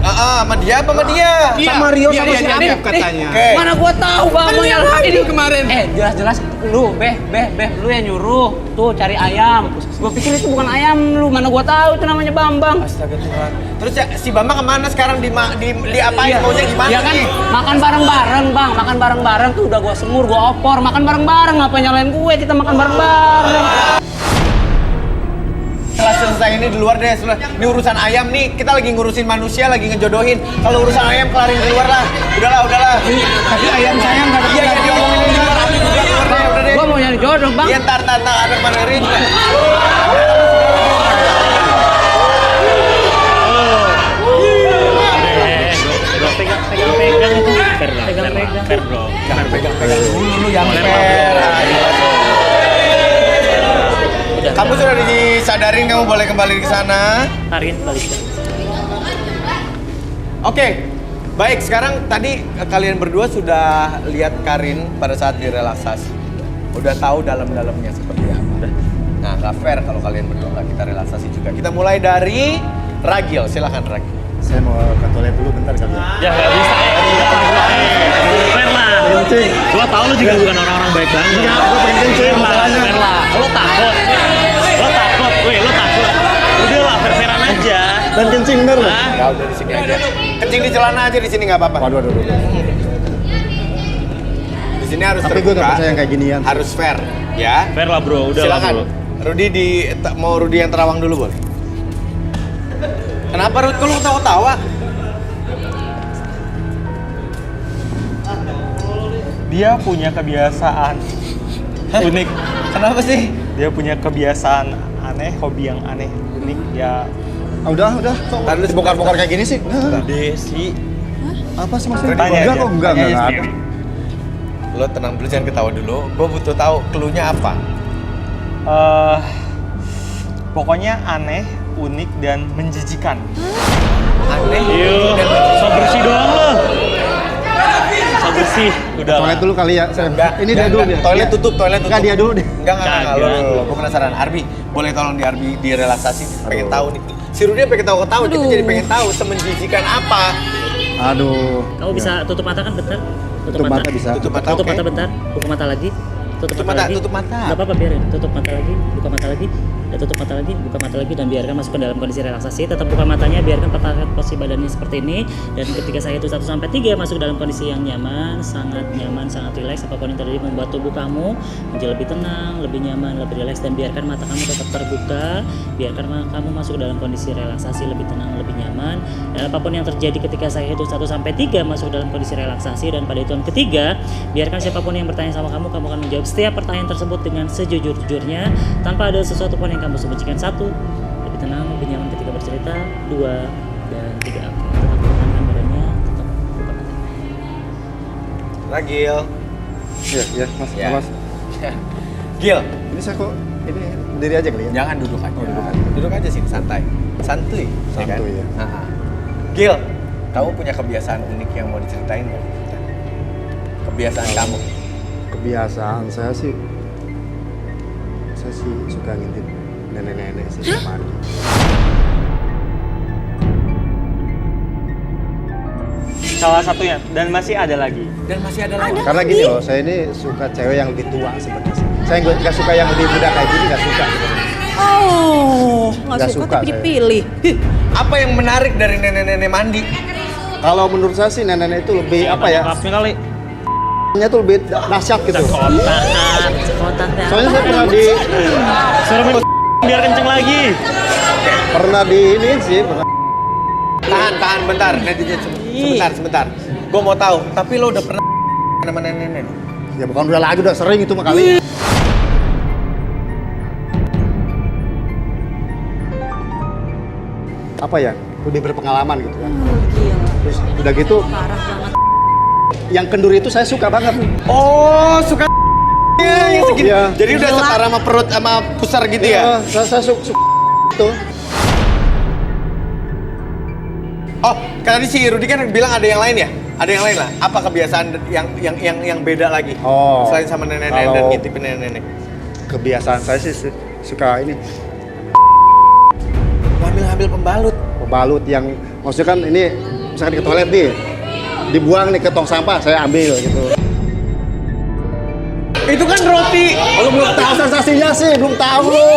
Sama dia apa sama dia? Sama Rio sama si Apip katanya. Oke. Mana gua tahu, Bambang yang ini kemarin. jelas-jelas lu, lu yang nyuruh tuh cari ayam. Gua pikir itu bukan ayam lu, mana gua tahu itu namanya Bambang. Astaga Tuhan. Terus ya, si Bambang kemana sekarang? Diapain? Maunya gimana Iya kan, nih? makan bareng-bareng, Bang. Makan bareng-bareng tuh udah gua semur, gua opor. Makan bareng-bareng, ngapa nyalain gue? Kita makan bareng-bareng. Setelah selesai ini di luar deh. Ini urusan ayam nih. Kita lagi ngurusin manusia, lagi ngejodohin. Kalau urusan ayam kelarin di luar lah. Udahlah. Tapi ayam saya nggak ada. Iya, diomongin di luar. Udah deh. Gua mau nyari jodoh, Bang. Iya, ntar ada kemana Rin juga. Pegang dulu yang fair. Kamu sudah disadarin, kamu boleh kembali ke sana. Karin balik. Oke, baik. Sekarang tadi kalian berdua sudah lihat Karin pada saat direlaksasi. Udah tahu dalam-dalamnya seperti apa. Nah, nggak fair kalau kalian berdua nggak kita relaksasi juga. Kita mulai dari Ragil, silakan Ragil. Saya mau ke toilet dulu bentar kali ya. Ya nggak bisa. Fair lah. Gua tahu lu juga bukan orang-orang baik banget. Enggak, gue pengen kencing masalahnya. Fair lah. Lo takut. Udah lah, fair-fairan aja. Dan kencing bener loh. Ya udah di sini aja. Kencing di celana aja di sini nggak apa-apa. Waduh. Di sini harus Tapi gue terbuka. gak percaya yang kayak ginian. Harus fair, ya. Fair lah bro, udah lah Silakan. bro. Mau Rudi yang terawang dulu boleh? Kenapa Rud? Kok lu ketawa-tawa? Dia punya kebiasaan unik. Kenapa sih? Dia punya kebiasaan aneh, hobi yang aneh, unik. Ya Udah. Kok Tadi lu bongkar-bongkar kayak gini sih? Desi. Apa sih maksudnya? Tanya Enggak aja. kok, enggak Tanya ada. sendiri. Lo tenang dulu, jangan ketawa dulu. Gue butuh tahu clue-nya apa. Pokoknya aneh, unik dan menjijikan. Aneh. Yuk, so bersih doang lo. So bersih, udah lah. Toilet dulu kali ya. Ini dia dulu dia. Toilet tutup. Enggak, dia dulu deh. Enggak. Kagak. Gue penasaran. Arbi, boleh tolong di Arbi direlaksasi? Pengen tahu nih. Si Rudi pengen tahu-tahu, kita jadi pengen tahu semenjijikan apa. Aduh. Kamu bisa tutup mata kan bentar? Tutup mata bisa. Tutup mata, Tutup oke. mata bentar, buka mata lagi. Tutup mata, lagi. tutup mata. Nggak apa-apa, biarin. Tutup mata lagi, buka mata lagi. Dan tutup mata lagi, buka mata lagi, dan biarkan masuk ke dalam kondisi relaksasi. Tetap buka matanya, biarkan patahkan posisi badannya seperti ini. Dan ketika saya hitung 1 sampai 3 masuk dalam kondisi yang nyaman, sangat rileks. Apapun yang terjadi membuat tubuh kamu menjadi lebih tenang, lebih nyaman, lebih rileks. Dan biarkan mata kamu tetap terbuka. Biarkan kamu masuk dalam kondisi relaksasi, lebih tenang, lebih nyaman. Dan apapun yang terjadi ketika saya hitung 1 sampai 3 masuk dalam kondisi relaksasi. Dan pada hitungan ketiga, biarkan siapapun yang bertanya sama kamu akan menjawab setiap pertanyaan tersebut dengan sejujur-jujurnya tanpa ada sesuatu pun yang kamu sembunyikan. 1, lebih tenang, lebih nyaman ketika bercerita. 2, dan 3. Tetap pertahankan badannya, tetap buka mata. Ragil. Iya, Mas. Ya. Mas. Gil, Ini saya kok ini berdiri aja kali ya? jangan duduk aja. duduk aja. Duduk aja sini, santai. Santuy, Santuy, ya. Ha-ha. Gil, kamu punya kebiasaan unik yang mau diceritain nggak? Kebiasaan kamu. Kebiasaan saya sih suka ngintip nenek-nenek sih mandi. Salah satunya, dan masih ada lagi. Dan masih ada lagi. Karena gini loh, saya ini suka cewek yang lebih tua sebenarnya. Saya nggak suka yang lebih muda kayak gini, nggak suka. Oh, Nggak nggak suka suka tapi saya. dipilih. Apa yang menarik dari nenek-nenek mandi? Kalau menurut saya sih nenek-nenek itu lebih apa ya? Maafnya kali. Nya tuh lebih dahsyat gitu. Kotak. Soalnya saya Suruh biar kenceng lagi. pernah di ini sih, pernah. Tahan bentar, netizen sebentar. Gue mau tahu, tapi lo udah pernah sama nenek-nenek? Ya bukan udah lagi, udah sering itu mah kali. Apa ya? Lebih berpengalaman gitu kan. Gila, Terus udah gitu, parah banget. yang kendur itu saya suka banget. Oh, suka yang segini. Iya. Jadi udah Gila. setara sama perut sama pusar gitu ya? Saya suka itu. Oh, tadi si Rudi kan bilang ada yang lain ya? Ada yang lain lah. Apa kebiasaan yang beda lagi? Oh. Selain sama nenek-nenek Kalau- dan ngintipin nenek-nenek. Kebiasaan saya sih suka ini Ngambil pembalut. pembalut yang maksudnya kan ini misalkan ke toilet nih, dibuang nih ke tong sampah, saya ambil gitu. Itu kan roti. Lu belum tahu sensasinya sih, belum tahu lu.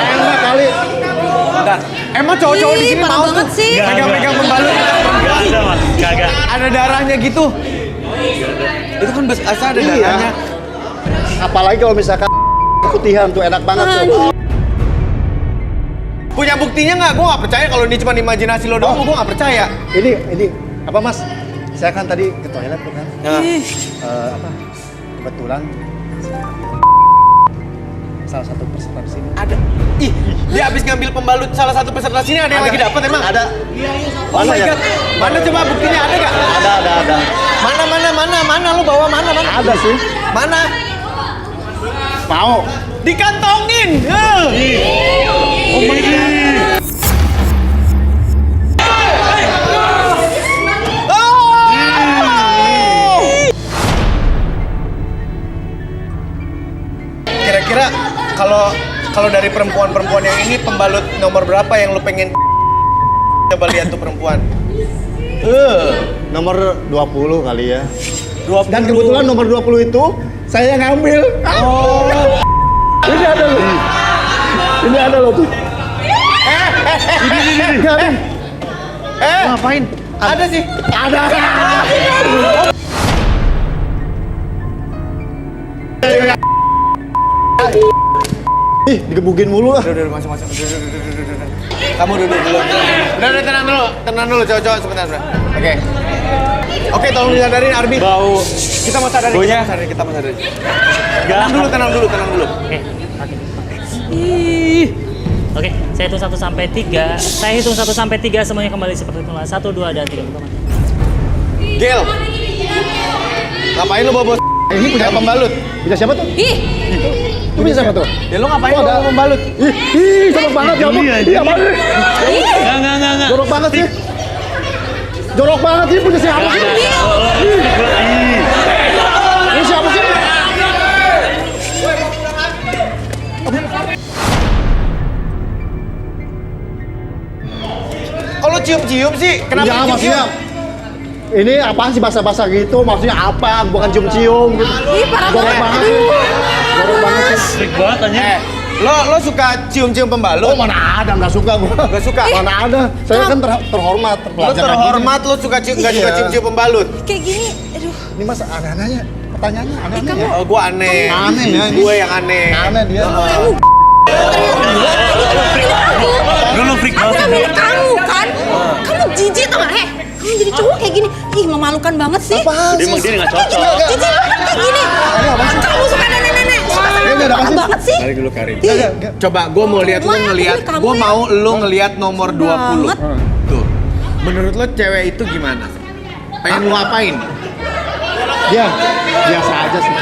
Enak kali. Bentar. Emang cowok-cowok di sini parah mau banget tuh sih. megang-megang pembalut? Gak ada mas, kagak. Ada darahnya gitu. Itu kan asal ada Iya. darahnya. Apalagi kalau misalkan putihan tuh enak banget tuh. Punya buktinya nggak? Gue nggak percaya kalau ini cuma imajinasi lo doang. Gue nggak percaya. Ini apa Mas? Saya kan tadi ke toilet tuh kan. Nah, Apa? Kebetulan salah satu peserta di sini. ada. Ih, dia habis ngambil pembalut salah satu peserta sini. Ada yang lagi dapat emang? Ada. Oh Mana my ya? god. Mana coba buktinya ada nggak? Ada. Mana? Lo bawa mana? Ada sih. Mana? Mau. Dikantongin. Oh my god. Kira-kira kalau dari perempuan-perempuan yang ini pembalut nomor berapa yang lu pengen coba lihat tuh perempuan? Nomor 20 kali ya. 20. Dan kebetulan nomor 20 itu saya ngambil. Oh. Ini ada loh. Ini ada loh tuh. Ini. Ngapain? Ada sih. Ada. Ih, digebukin mulu lah. Udah, masuk. Udah. Kamu duduk dulu. Udah, tenang dulu, cowok-cowok sebentar. Oke, tolong disadarin Arbi. Bau. Kita mau sadarin, kita mau sadarin. Tenang dulu. Oke, saya hitung 1 sampai 3. Saya hitung 1 sampai 3 semuanya kembali seperti semula. 1, 2, dan 3. Buka mata. Gil. Ngapain lu bawa Ini punya pembalut? Punya siapa tuh? Ih, Itu punya siapa tuh? Ya lu ngapain Oh, ada. bawa pembalut? Ih, jorok banget ya, Bang. Iya, apaan nih? Enggak. Jorok banget sih. Jorok banget sih, punya siapa sih? Ini siapa sih? Kalau cium-cium sih, kenapa Ya, cium-cium? maksudnya ini apaan sih bahasa-bahasa gitu? Maksudnya apa? Bukan cium-cium gitu. ih parah Jorok banget. banget sih. Jorok banget sih. Freak banget aja. Lo suka cium-cium pembalut? Oh, mana ada, nggak suka gua. Nggak suka? Mana ada. Saya kan terhormat, Lo terpelajar. terhormat, lo suka nggak suka Iya. cium-cium pembalut? Kayak gini, aduh. Ini masa aneh-anehnya. Pertanyaannya aneh-aneh ya. Oh, gua aneh. Aneh ya ini. Gue yang aneh. Aneh dia. Lu freak banget. Kamu kan, kamu jijik tau gak? Kamu jadi cowok kayak gini, ih memalukan banget sih. Apaan Dia emang sih? dia nggak cocok. Jijik kayak gini. Kamu suka nenek-nenek, suka Ini ada apa parah sih? banget sih. Balik dulu Karin. Enggak, enggak. Coba gue mau lihat lo ngelihat, Kamu gue ya. mau lo ngelihat nomor 20. Banget. Tuh. Menurut lo cewek itu gimana? Pengen lo apain? Dia biasa aja sih.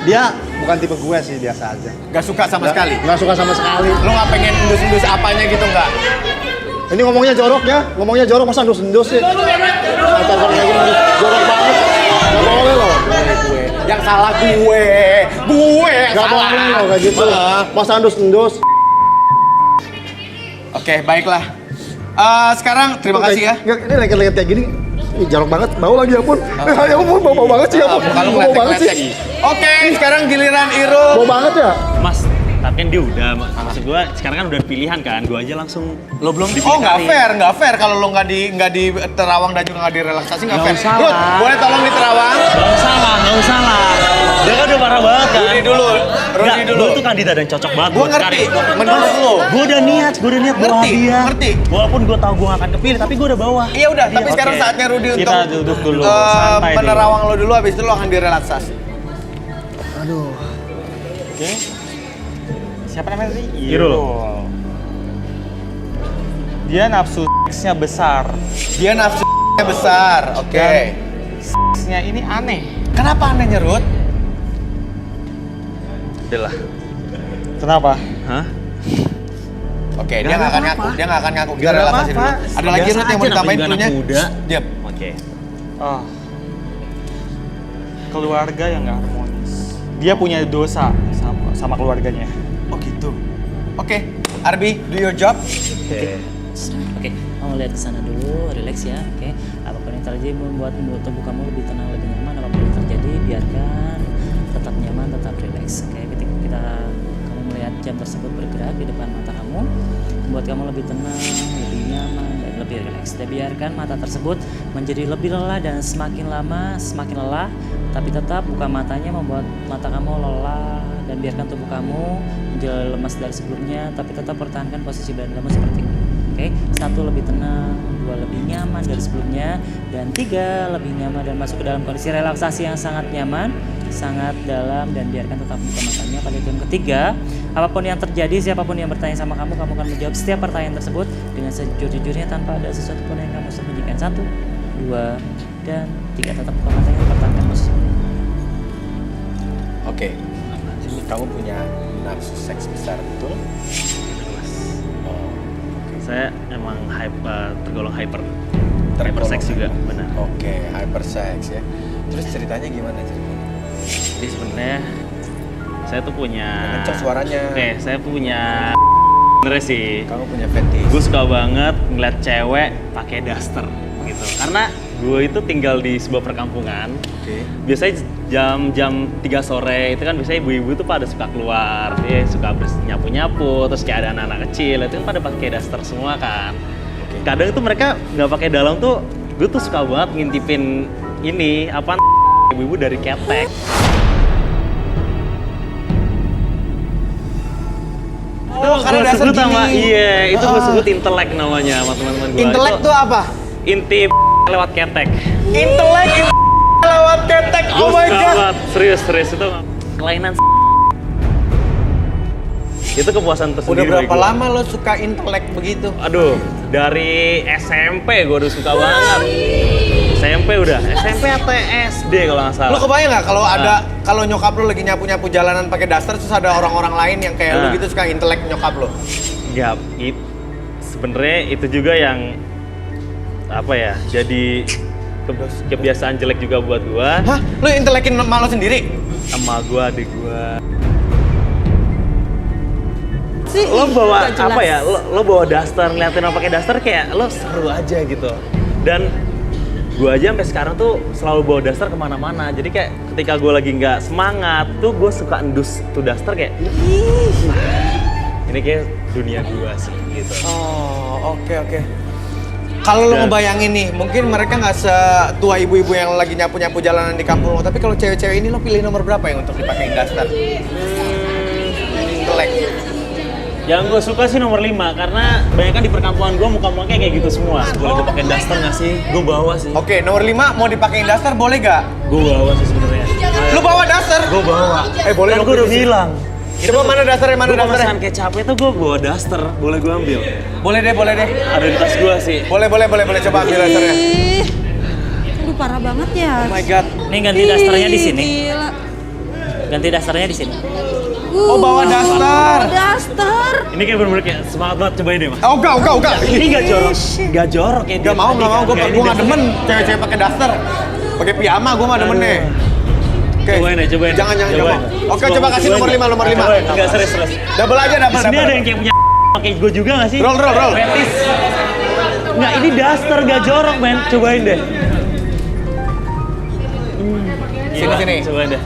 Dia bukan tipe gue sih, biasa aja. Gak suka sama sekali? Nggak suka sama sekali. Lo gak pengen endus-endus apanya gitu nggak? Ini ngomongnya jorok ya, ngomongnya jorok masa endus-endus sih. Antar kayak gini, jorok banget. Nggak boleh loh. Yang salah gue yang Nggak salah. boleh loh kayak gitu. Masa endus-endus. Oke, baiklah. Sekarang terima kasih ya. Nggak, ini lengket-lengket kayak gini. Ih, jorok banget, bau lagi ya ampun. Ya ampun, bau banget sih ya ampun. Kalau Bau banget sih. ngeletek-ngeletek. Oke, sekarang giliran Irul. Bau banget ya. Mas, tapi kan dia udah, maksud gue sekarang kan udah pilihan kan, gue aja langsung Lo belum? dipilih Oh, nggak Karin. fair kalau lo nggak di Terawang dan juga nggak di relaksasi nggak fair. Nggak usah Ruth, lah. boleh tolong di Terawang? Nggak usah lah. Dia kan udah parah banget kan. Rudi dulu. Gue tuh kandidat dan cocok banget Gue buat ngerti. Karin. Menurut lo? Gue udah niat bawa Ngerti, dia. ngerti. Walaupun gue tahu gue gak akan kepilih, tapi gue udah bawa. Iya udah, tapi Oke. sekarang saatnya Rudi untuk Kita duduk dulu, santai dulu. menerawang lo dulu, habis itu lo akan direlaksasi. Aduh. Oke. Siapa namanya tadi? Irul. Dia nafsu seksnya besar. Dia nafsunya besar, oke. Seksnya ini aneh. Kenapa anehnya, Ruth? Udah lah. Kenapa? Hah? Oke, dia nggak akan ngaku, dia nggak akan ngaku. Kita Nggak ada relaksasi dulu. apa-apa. Ada lagi Biasa Ruth yang mau aja, ditambahin namanya dulunya? anak muda. Diam. Oke. Oh. Keluarga yang nggak harmonis. Dia punya dosa sama keluarganya. Oh gitu. Oke, Arbi, do your job. Oke, kamu lihat ke sana dulu, relax ya. Oke, apapun yang terjadi membuat tubuh kamu lebih tenang, lebih nyaman. Apapun yang terjadi, biarkan tetap nyaman, tetap relax. Oke, ketika kamu melihat jam tersebut bergerak di depan mata kamu, membuat kamu lebih tenang, lebih nyaman, dan lebih relax. Dan biarkan mata tersebut menjadi lebih lelah dan semakin lama semakin lelah. Tapi tetap buka matanya membuat mata kamu lelah dan biarkan tubuh kamu menjadi lemas dari sebelumnya. Tapi tetap pertahankan posisi badan kamu seperti ini. Oke, 1 lebih tenang, 2 lebih nyaman dari sebelumnya, dan 3 lebih nyaman dan masuk ke dalam kondisi relaksasi yang sangat nyaman, sangat dalam, dan biarkan tetap buka matanya. Pada jam ketiga, apapun yang terjadi, siapapun yang bertanya sama kamu akan menjawab setiap pertanyaan tersebut dengan sejujur-jujurnya tanpa ada sesuatu pun yang kamu sembunyikan. 1, 2, dan 3. Tetap buka matanya, pertahankan posisi. Oke. Kamu punya nafsu seks besar, betul? Saya emang tergolong hyper Tergolong seks juga, benar. Oke, hypersex ya. Terus ceritanya gimana ceritanya? Jadi sebenarnya saya tuh punya. Kenceng suaranya. Oke, saya punya. Sebenarnya sih, Kamu punya fetish. gue suka banget ngeliat cewek pakai daster gitu. Karena gue itu tinggal di sebuah perkampungan. Oke. Biasanya jam 3 sore itu kan biasanya ibu-ibu tuh pada suka keluar, dia suka nyapu-nyapu, terus kayak ada anak-anak kecil itu kan pada pakai daster semua kan. Kadang itu mereka nggak pakai dalam tuh, gue tuh suka banget ngintipin ini apa ibu-ibu dari ketek. Oh, karena Gua dasar sebut sama, gini. iya, itu gue sebut intelek namanya sama teman-teman gue. Intelek tuh apa? Inti lewat ketek. Intelek lewat ketek. Oh my god. Serius itu kelainan. Itu kepuasan tersendiri. Udah berapa bagi gua. lama lo suka intelek begitu? Aduh, dari SMP gue udah suka banget. SMP atau SD kalau nggak salah. Lo kebayang nggak kalau ada kalau nyokap lo lagi nyapu jalanan pakai daster terus ada orang-orang lain yang kayak lo gitu suka intelek nyokap lo? Ya, sebenarnya itu juga yang apa ya? Jadi kebiasaan jelek juga buat gua. Hah? Lo intelekin emak lo sendiri? Sama gua, adik gua. Sih, Lo bawa nggak jelas. apa ya? Lo bawa daster, ngeliatin orang pakai daster kayak lo seru aja gitu. Dan gua aja sampai sekarang tuh selalu bawa daster kemana-mana. Jadi kayak ketika gua lagi nggak semangat tuh gua suka endus tuh daster kayak. Ini kayak dunia gua sih gitu. Oh, oke. Kalau lo ngebayangin nih, mungkin mereka nggak setua ibu-ibu yang lagi nyapu-nyapu jalanan di kampung lo. Tapi kalau cewek-cewek ini lo pilih nomor berapa yang untuk dipakein daster? Intelek. Yang gue suka sih nomor 5 karena banyak kan di perkampungan gue muka-mukanya kayak gitu semua. Boleh gue pakai daster nggak sih? Gue bawa sih. Oke, nomor 5 mau dipakein daster boleh gak? Gue bawa sih sebenarnya. Lo bawa daster? Gue bawa. Boleh Kan gue udah bilang. Coba mana dasternya, mana Gue dasternya? pesan kecap itu gue bawa daster. Boleh gue ambil? Boleh deh. Ada di tas gue sih. Boleh. Coba ambil dasternya. Ih, aduh parah banget ya. Oh my god. Ini ganti dasternya di sini. Gila. Ganti dasternya di sini. Oh, bawa daster. Daster. Ini kayak bener-bener kayak semangat banget, cobain deh mas. Oh, enggak. Ini nggak jorok ya. Gak mau. Gue nggak demen cewek-cewek pakai daster. Pakai piyama gue nggak demen deh. Oke. Cobain. Jangan. Oke, coba kasih nomor 5. Enggak serius. Double aja. Di sini ada yang kayak punya pakai gue juga nggak sih? Roll. Fetis. Nggak, ini daster gak jorok men. Cobain deh. Sini. Cobain deh.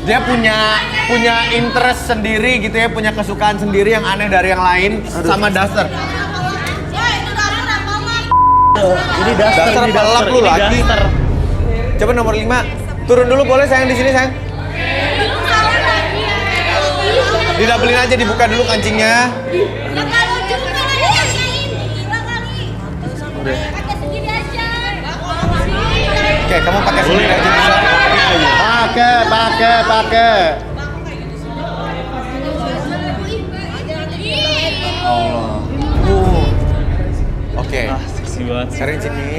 Dia punya interest sendiri gitu ya, punya kesukaan sendiri yang aneh dari yang lain sama daster. Ini daster, Daster ini pelap lu ini lagi. daster. Coba nomor 5. Turun dulu boleh sayang di sini sayang. Didabelin aja, dibuka dulu kancingnya. Oke, kamu pakai sendiri aja bisa. Pakai. Oke. Seksi banget. Sekarang sini.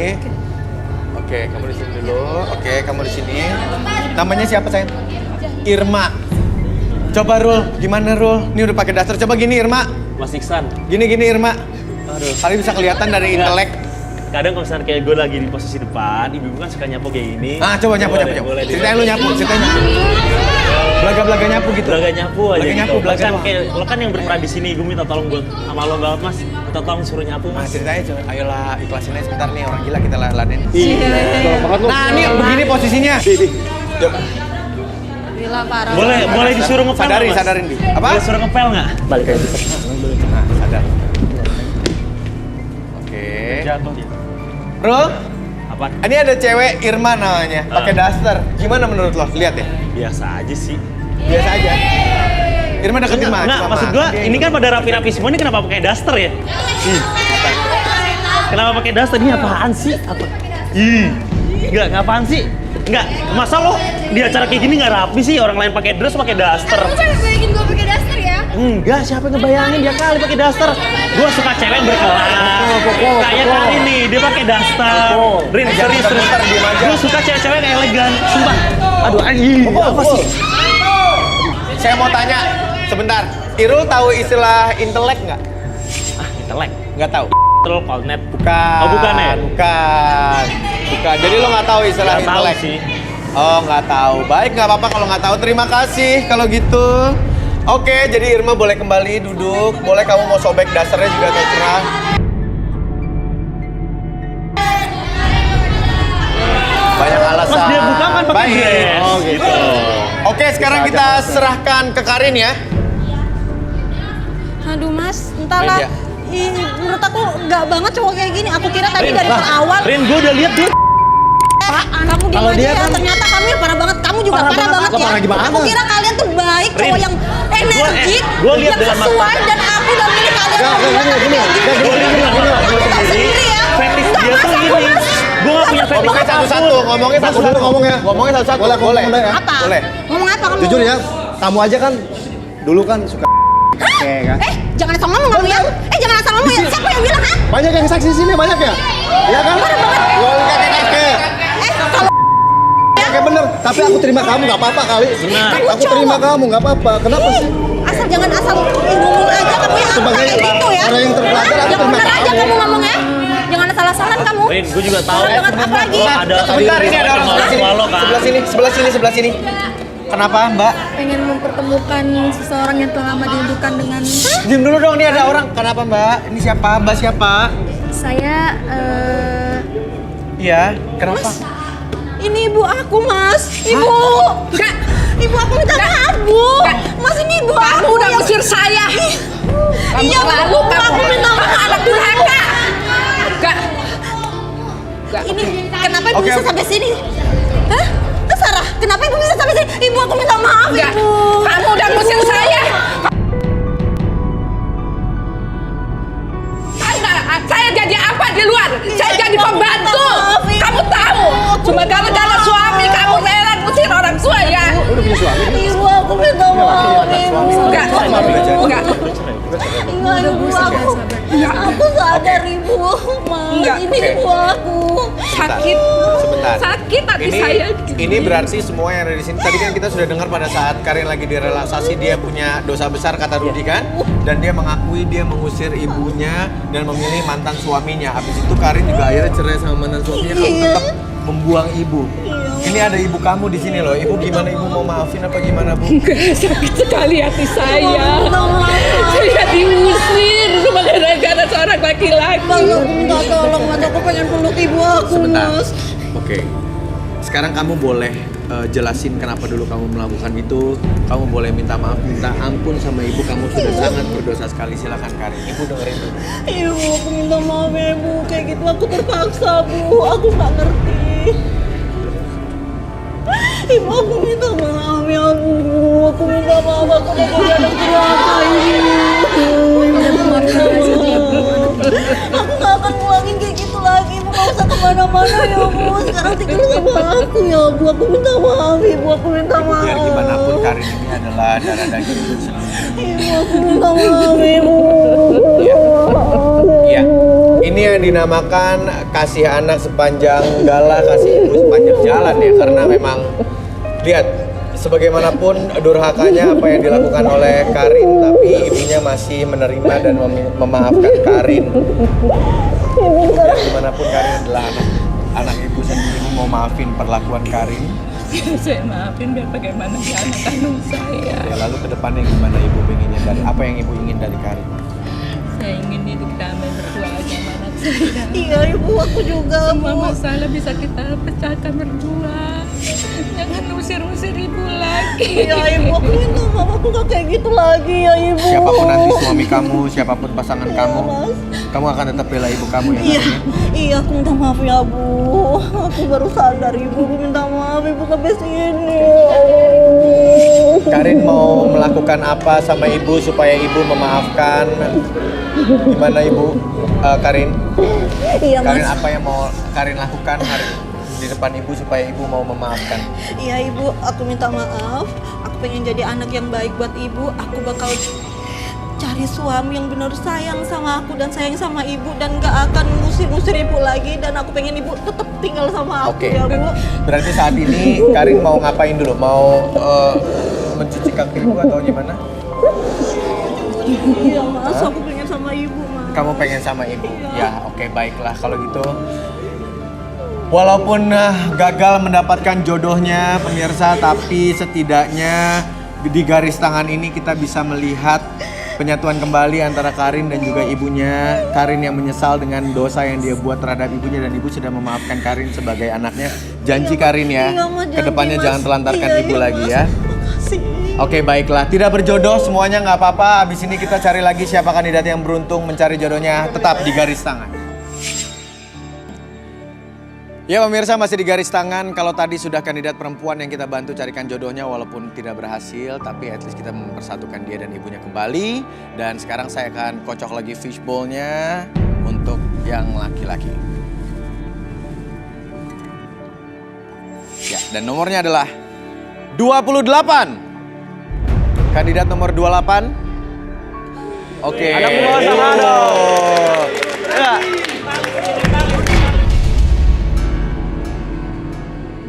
Oke, kamu di sini dulu. Oke, kamu di sini. Namanya siapa sayang? Irma. Coba Rul, gimana Rul? Ini udah pakai daster. Coba gini Irma. Mas Iksan. Gini Irma. Aduh. Kali bisa kelihatan dari intelek. Kadang kalau misalnya kayak gue lagi di posisi depan, ibu kan suka nyapu kayak gini. Coba nyapu. Boleh, Ceritain lu nyapu, Belaga-belaga nyapu gitu. Belaga nyapu aja Belaga gitu. nyapu, belaga Kan doang. kayak lo kan yang berperan di sini, gue minta tolong buat sama lo banget mas. Minta tolong suruh nyapu mas. Ceritanya coba. Ayolah, ikhlasin aja sebentar nih, orang gila kita ladenin. Tolong banget lu. Nah, ini begini posisinya. Coba. Gila parah. Boleh disuruh ngepel nggak, Mas? Sadarin Di. Apa? Boleh suruh ngepel nggak? Balik lagi. Nah, sadar. Oke. Jatuh dia. Rul, Apa? ini ada cewek Irma namanya, pakai daster. Gimana menurut lo? Lihat ya. Biasa aja sih. Biasa aja. Irma deketin mah. Nggak, maksud gua ini kan pada rapi-rapi semua, ini kenapa pakai daster ya? Kenapa pakai daster? Ini apaan sih? Apa? Enggak, ngapaan sih? Enggak, masa lo di acara kayak gini nggak rapi sih? Orang lain pakai dress pakai daster. Kamu sampai bayangin gue pakai daster ya? Enggak, siapa yang ngebayangin dia kali pakai daster? Gua suka cewek berkelas. Kayak kali nih, dia pakai daster. Rin, serius. Gua suka cewek-cewek yang elegan. Sumpah. Aduh, anjing. Apa sih? Saya mau tanya sebentar. Irul tahu istilah intelek nggak? Intelek. Nggak tahu. Troll callnet. Bukan. Oh, bukan ya? Bukan. Jadi lo nggak tahu istilah Nggak tahu intelek? sih. Oh, nggak tahu. Baik, nggak apa-apa kalau nggak tahu. Terima kasih kalau gitu. Oke, jadi Irma boleh kembali duduk. Boleh kamu mau sobek dasternya juga terserah. Banyak alasan. Mas dia buka kan pakai Baik. dress. Oh, gitu. Oke, sekarang kita serahkan ke Karin ya. Aduh mas, entahlah. Iya. Ih, menurut aku nggak banget cowok kayak gini. Aku kira tadi dari awal. Rin, gua udah lihat dia. Apaan? Kamu diam Kalau aja dia ya. kan- Ternyata kamu yang parah banget. Kamu juga Parah parah, banget. banget Apa ya. parah gimana? Aku kira kalian tuh baik, cowok Rin, yang energik, gua lihat yang dengan mata. sesuai dan aku Fetish dia tuh ini. Gue gak punya fetish Ngomongnya satu-satu, ngomongnya satu-satu. Ngomongnya satu-satu. Boleh, Boleh. ya? Apa? Boleh. Ngomong apa kamu? Jujur ya, kamu aja kan dulu kan suka kan? Jangan asal ngomong kamu ya. Jangan asal ngomong ya. Siapa yang bilang, ah? Banyak yang saksi sini, banyak ya? Iya kan? Lol kakek. Kalau Kakek bener, tapi aku terima kamu nggak apa-apa kali. Benar. Aku terima kamu nggak apa-apa. Kenapa sih? asal jangan asal ngomong aja kamu ya. Sebagai Kayak gitu ya. orang yang terpelajar, aku Yang terima bener aja kamu. kamu ngomongnya. Jangan asal-asalan kamu. Rin, gue juga tahu. Jangan apa lagi? Ada Sebentar, ini ada orang sebelah sini. Malu kan. Sebelah sini. Kenapa, Mbak? Pengen mempertemukan seseorang yang telah lama dirindukan dengan Diam dulu dong, ini ada orang. Kenapa, Mbak? Ini siapa? Mbak siapa? saya. Iya, kenapa? Ini ibu aku, Mas. Ibu. Kak, ibu aku minta maaf, Bu. Mas, ini ibu aku. Kamu udah ngusir saya. Iya, Bu. Aku minta maaf. anak durhaka. Ini kenapa ibu Oke, bisa oke. sampai sini? Hah? Sarah, kenapa ibu bisa sampai sini? Ibu, aku minta maaf, Enggak. Ibu. Kamu udah ngusir saya. Saya jadi apa di luar? Saya jadi pembantu. maaf, Ibu. Kamu tahu? Cuma gara-gara suami kamu rela ngusir orang tua ya. Udah punya suami? Ibu, aku minta maaf, Ibu. Enggak. Enggak. Iya, ibu aku. Aku sadar, Ibu. Mas, Enggak. ini ibu aku. Sakit. Sebentar. Sakit hati saya. Ini berarti semua yang ada di sini. Tadi kan kita sudah dengar pada saat Karin lagi direlaksasi, dia punya dosa besar kata Rudi kan, dan dia mengakui dia mengusir ibunya dan memilih mantan suaminya. Habis itu Karin juga akhirnya cerai sama mantan suaminya. Kamu tetap membuang ibu. Ini ada ibu kamu di sini loh. Ibu gimana? Ibu mau maafin apa gimana, Bu? Sakit sekali hati saya. Saya diusir cuma gara-gara seorang laki-laki. Aku minta tolong, Mas. Aku pengen peluk ibu aku, Sebentar. Mas. Oke. Sekarang kamu boleh jelasin kenapa dulu kamu melakukan itu. Kamu boleh minta maaf, minta ampun sama ibu. Kamu sudah sangat berdosa sekali. Silakan Karin. Ibu dengerin dulu. Ibu, aku minta maaf ya, Bu. Kayak gitu aku terpaksa, Bu. Aku nggak ngerti. Ibu, aku minta maaf ya, Bu. Aku minta maaf. Aku udah jadi anak durhaka, Ibu. Aku nggak akan ngulangin kayak gitu lagi. Ibu nggak usah kemana-mana ya, Bu. Sekarang tinggal sama aku ya, Bu. Aku minta maaf, Ibu. Aku minta maaf. Biar gimana pun Karin ini adalah darah daging ibu sendiri. Ibu, aku minta maaf, Ibu. Iya. Ini yang dinamakan kasih anak sepanjang gala, kasih ibu sepanjang jalan ya. Karena memang lihat sebagaimanapun durhakanya apa yang dilakukan oleh Karin, tapi ibunya masih menerima dan memaafkan Karin. Biar gimana pun Karin adalah anak ibu sendiri. Ibu mau maafin perlakuan Karin. Saya maafin biar bagaimana dia anak kandung saya. Ya, lalu ke depannya gimana ibu pengennya dari apa yang ibu ingin dari Karin? Saya ingin hidup damai berdua aja sama anak saya. Iya, Ibu. Aku juga, Semua Bu. masalah bisa kita pecahkan berdua. Jangan usir-usir ibu lagi. Iya, Ibu. Aku minta maaf. Aku nggak kayak gitu lagi ya, Ibu. Siapapun nanti suami kamu, siapapun pasangan kamu, Mas. kamu akan tetap bela ibu kamu ya. Iya, Karin, ya? iya. Aku minta maaf ya, Bu. Aku baru sadar, Ibu. Aku minta maaf, Ibu sampai sini. Karin mau melakukan apa sama ibu supaya ibu memaafkan? Gimana ibu, Karin? Iya, Karin Mas. apa yang mau Karin lakukan hari di depan ibu supaya ibu mau memaafkan? Iya, Ibu. Aku minta maaf. Aku pengen jadi anak yang baik buat Ibu. Aku bakal cari suami yang benar sayang sama aku dan sayang sama ibu dan gak akan ngusir-ngusir ibu lagi, dan aku pengen ibu tetap tinggal sama aku Oke. ya, Bu. Berarti saat ini Karin mau ngapain dulu? Mau mencuci kaki ibu atau gimana? Iya, Mas. Aku pengen sama ibu, Mas. Kamu pengen sama ibu? Ya, oke, baiklah kalau gitu. Walaupun gagal mendapatkan jodohnya pemirsa, tapi setidaknya di garis tangan ini kita bisa melihat penyatuan kembali antara Karin dan juga ibunya. Karin yang menyesal dengan dosa yang dia buat terhadap ibunya, dan ibu sudah memaafkan Karin sebagai anaknya. Janji Karin ya, Iya, Mas, janji, kedepannya Mas. jangan telantarkan Iya, ibu iya, lagi Mas. ya. Makasih. Oke, baiklah. Tidak berjodoh semuanya nggak apa-apa. Abis ini kita cari lagi siapa kandidat yang beruntung mencari jodohnya tetap di garis tangan. Ya pemirsa, masih di garis tangan. Kalau tadi sudah kandidat perempuan yang kita bantu carikan jodohnya walaupun tidak berhasil, tapi at least kita mempersatukan dia dan ibunya kembali. Dan sekarang saya akan kocok lagi fishbowl-nya untuk yang laki-laki. Ya, dan nomornya adalah 28. Kandidat nomor 28. Oke. Ada penguasa, aduh. Ya.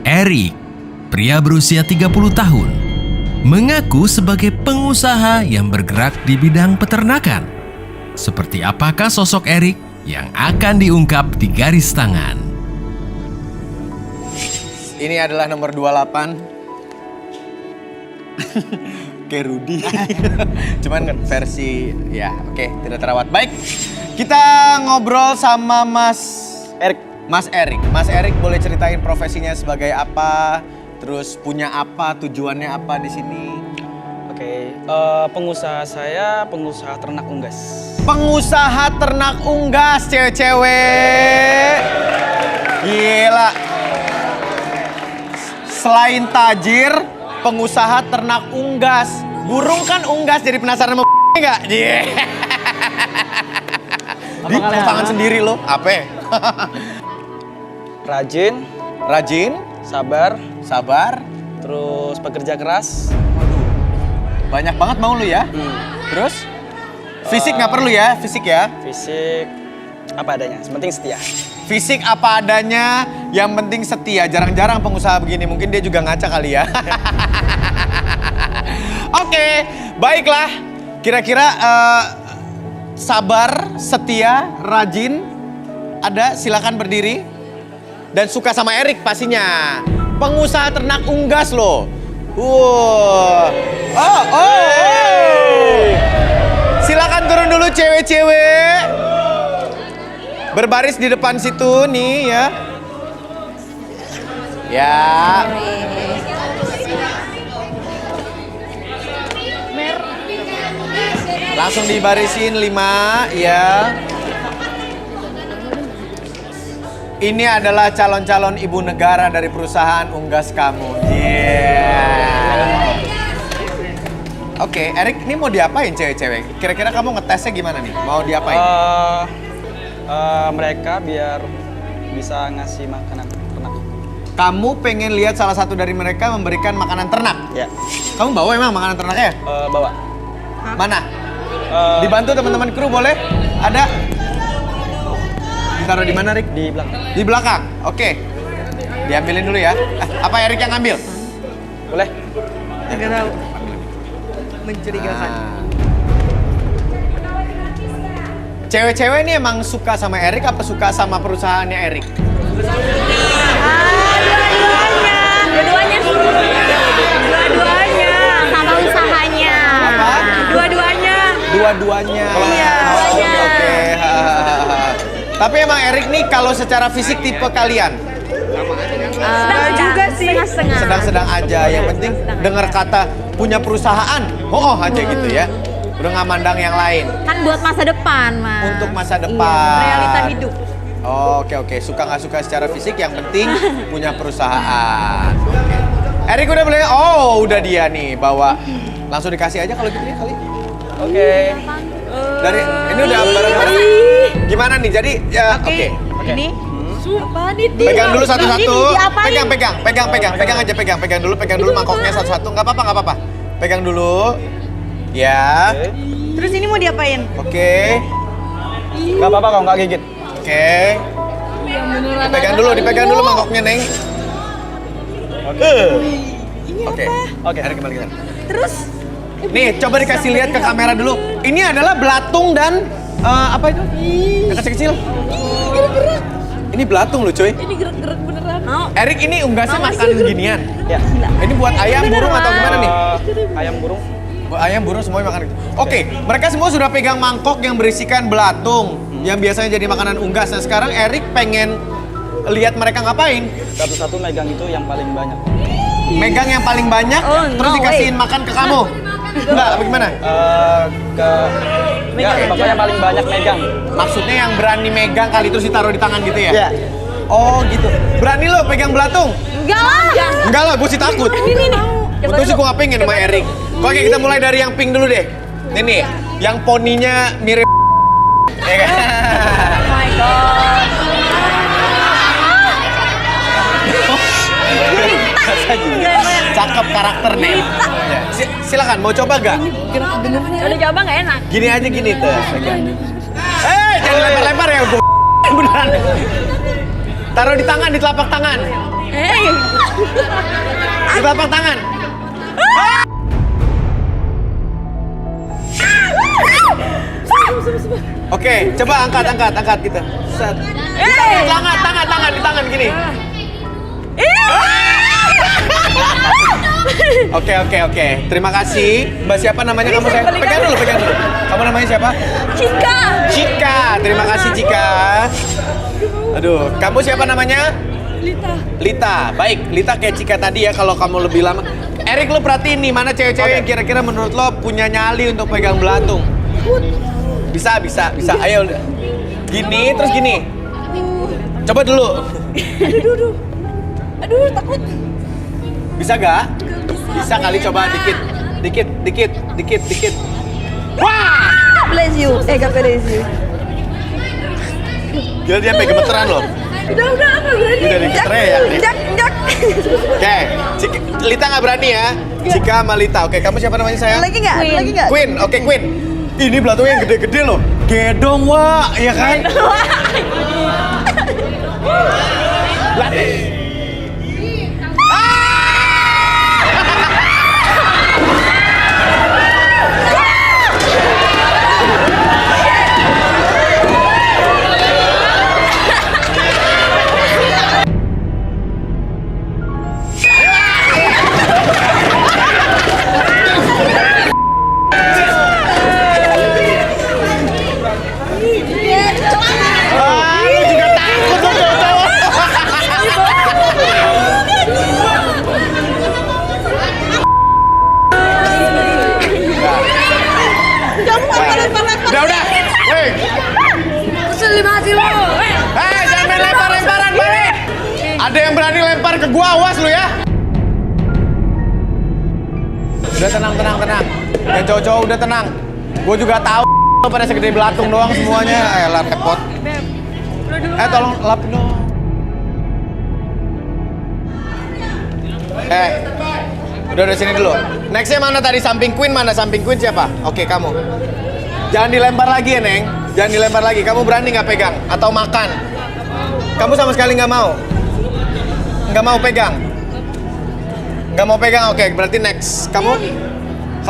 Erik, pria berusia 30 tahun, mengaku sebagai pengusaha yang bergerak di bidang peternakan. Seperti apakah sosok Erik yang akan diungkap di garis tangan? Ini adalah nomor 28. Kayak Rudy. Cuman versi ya oke, tidak terawat. Baik, kita ngobrol sama Mas Erik. Mas Erik boleh ceritain profesinya sebagai apa? Terus punya apa? Tujuannya apa di sini? Oke, pengusaha saya pengusaha ternak unggas. Pengusaha ternak unggas, cewek-cewek. Gila. Selain tajir, pengusaha ternak unggas. Burung kan unggas, jadi penasaran sama enggak? Yeah. Di tangan sendiri lo, apa? Rajin, sabar, terus pekerja keras. Waduh, banyak banget mau lu ya. Terus fisik nggak perlu ya, fisik ya? Fisik apa adanya, yang penting setia. Fisik apa adanya, yang penting setia. Jarang-jarang pengusaha begini, mungkin dia juga ngaca kali ya. Oke, baiklah. Kira-kira sabar, setia, rajin. Ada, silakan berdiri. Dan suka sama Erik pastinya. Pengusaha ternak unggas loh. Silakan turun dulu cewek-cewek. Berbaris di depan situ nih ya. Ya. Langsung dibarisin 5 ya. Ini adalah calon-calon ibu negara dari perusahaan unggas kamu. Yeah. Oke, Erik, ini mau diapain cewek-cewek? Kira-kira kamu ngetesnya gimana nih? Mau diapain? Mereka biar bisa ngasih makanan ternak. Kamu pengen lihat salah satu dari mereka memberikan makanan ternak? Ya. Kamu bawa emang makanan ternaknya? Bawa. Mana? Dibantu teman-teman kru boleh? Ada? Ditaruh di mana, Rik? Di belakang. Di belakang? Oke. Diambilin dulu ya. Apa Erik yang ngambil? Boleh? Enggak tahu. Mencurigakan. Cewek-cewek ini emang suka sama Erik apa suka sama perusahaannya Erik? Dua-duanya. Sama usahanya. Apa? Dua-duanya. Iya. Oke. Tapi emang Erik nih kalau secara fisik tipe kalian? Sedang juga sih. Setengah-setengah. Sedang-sedang aja. Yang penting dengar kata punya perusahaan. Aja gitu ya. Udah nggak mandang yang lain. Kan buat masa depan, Mas. Untuk masa depan. Realita hidup. Oke. Suka nggak suka secara fisik, yang penting punya perusahaan. Oke. Erik udah boleh? Oh, udah dia nih bawa. Langsung dikasih aja kalau gitu ya kali. Oke. Dari ini udah bareng-bareng. Gimana nih? Jadi ya oke. Ini apa nih? Pegang dulu satu-satu. Ini Pegang dulu mangkoknya satu-satu. Nggak apa-apa. Pegang dulu. Ya. Terus ini mau diapain? Oke. Nggak apa-apa kalau nggak gigit. Oke. Dipegang dulu mangkoknya, Neng. Oke. Oke, Erik kembali kita. Terus Nih, coba dikasih lihat ke kamera dulu. Ini adalah belatung dan apa itu? Yang kecil-kecil. Ini belatung loh, cuy. ini gerak-gerak beneran. Erik, ini unggasnya makan ginian. Ya. Ini buat ayam, burung atau gimana nih? Ayam burung. Ayam, burung semuanya makan itu. Oke, mereka semua sudah pegang mangkok yang berisikan belatung yang biasanya jadi makanan unggas. Nah, sekarang Erik pengen lihat mereka ngapain. Satu-satu megang itu yang paling banyak. Megang yang paling banyak, terus dikasihin makan ke kamu. Enggak, apa gimana? Ya, pokoknya yang paling banyak megang. Maksudnya yang berani megang kali terus ditaruh di tangan gitu ya? Iya. Oh gitu. Berani lo pegang belatung? Enggak lah. Enggak lah, gue sih takut. Ini. Untung sih gue gak pengen sama Erik. Oke, kita mulai dari yang pink dulu deh. Ini nih, yang poninya mirip. Ya kan? Oh my god. Cakep karakter nih. Ya, silakan, mau coba gak? Udah coba nggak enak. Gini aja gini tuh. Jangan lempar-lempar ya, gue beneran. Taruh di tangan, di telapak tangan. Di telapak tangan. Oke, coba angkat gitu. Set. Di tangan gini. Oke. Terima kasih. Mbak siapa namanya kamu? Saya pegang dulu. Kamu namanya siapa? Cika. Terima kasih Cika. Aduh, kamu siapa namanya? Lita. Baik, Lita kayak Cika tadi ya kalau kamu lebih lama. Erik, lo perhatiin nih mana cewek-cewek yang kira-kira menurut lo punya nyali untuk pegang belatung. Bisa. Ayo. Gini, terus gini. Coba dulu. Aduh, takut. Bisa gak? Bisa kali, coba dikit. Wah! Bless you. Gak bless you. Gila dia sampai gemeteran loh. Udah, apa berani? Udah diketere ya? Jak. Oke, Lita gak berani ya? Cika sama Lita. Oke, kamu siapa namanya sayang? Lagi nggak? Queen. Oke, Queen. Ini belatungnya yang gede-gede loh. Gedong, wah, ya kan? Udah. Weh. Kesel banget lo. Jangan main lempar-lemparan, balik. Ada yang berani lempar ke gua, awas lu ya. Udah tenang. Yang cowok-cowok udah tenang. Gua juga tahu pada segede belatung doang semuanya. Lah repot. Tolong lap dong. Udah sini dulu. Nextnya mana tadi? Samping Queen mana? Samping Queen siapa? Oke, kamu. Jangan dilempar lagi ya, Neng. Jangan dilempar lagi. Kamu berani nggak pegang? Atau makan? Kamu sama sekali nggak mau? Nggak mau pegang? Nggak mau pegang, oke. Berarti next. Kamu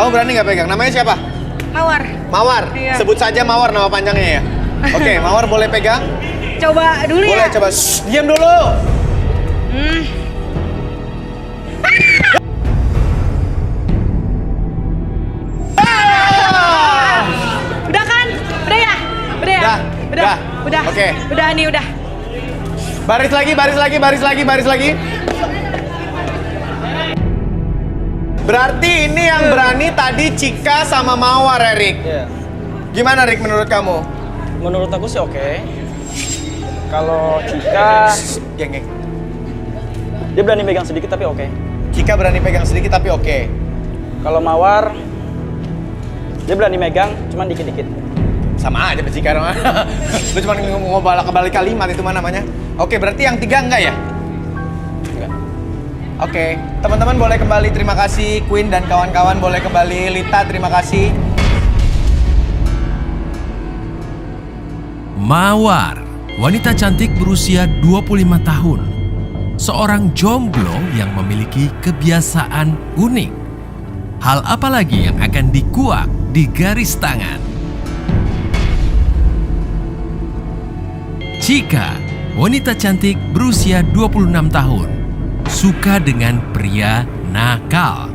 berani nggak pegang? Namanya siapa? Mawar? Iya. Sebut saja Mawar nama panjangnya ya. Oke, Mawar boleh pegang? Coba dulu ya. Boleh, coba. Shh, diam dulu. Udah kan? Udah ya? Udah. Oke. Udah nih, udah. Baris lagi. Berarti ini yang berani tadi Cika sama Mawar, Erik. Iya. Gimana, Rik, menurut kamu? Menurut aku sih oke. Kalau Cika, Geng. dia berani pegang sedikit tapi oke. Cika berani pegang sedikit tapi oke. Kalau Mawar, dia berani megang, cuman dikit-dikit. Sama aja Cika dong. Lu cuma ngobalak-balik kalimat itu mana namanya. Oke, berarti yang 3 enggak ya? Enggak. Oke, teman-teman boleh kembali. Terima kasih Queen dan kawan-kawan boleh kembali. Lita, terima kasih. Mawar, wanita cantik berusia 25 tahun. Seorang jomblo yang memiliki kebiasaan unik. Hal apa lagi yang akan dikuak di garis tangan? Cika, wanita cantik berusia 26 tahun. Suka dengan pria nakal.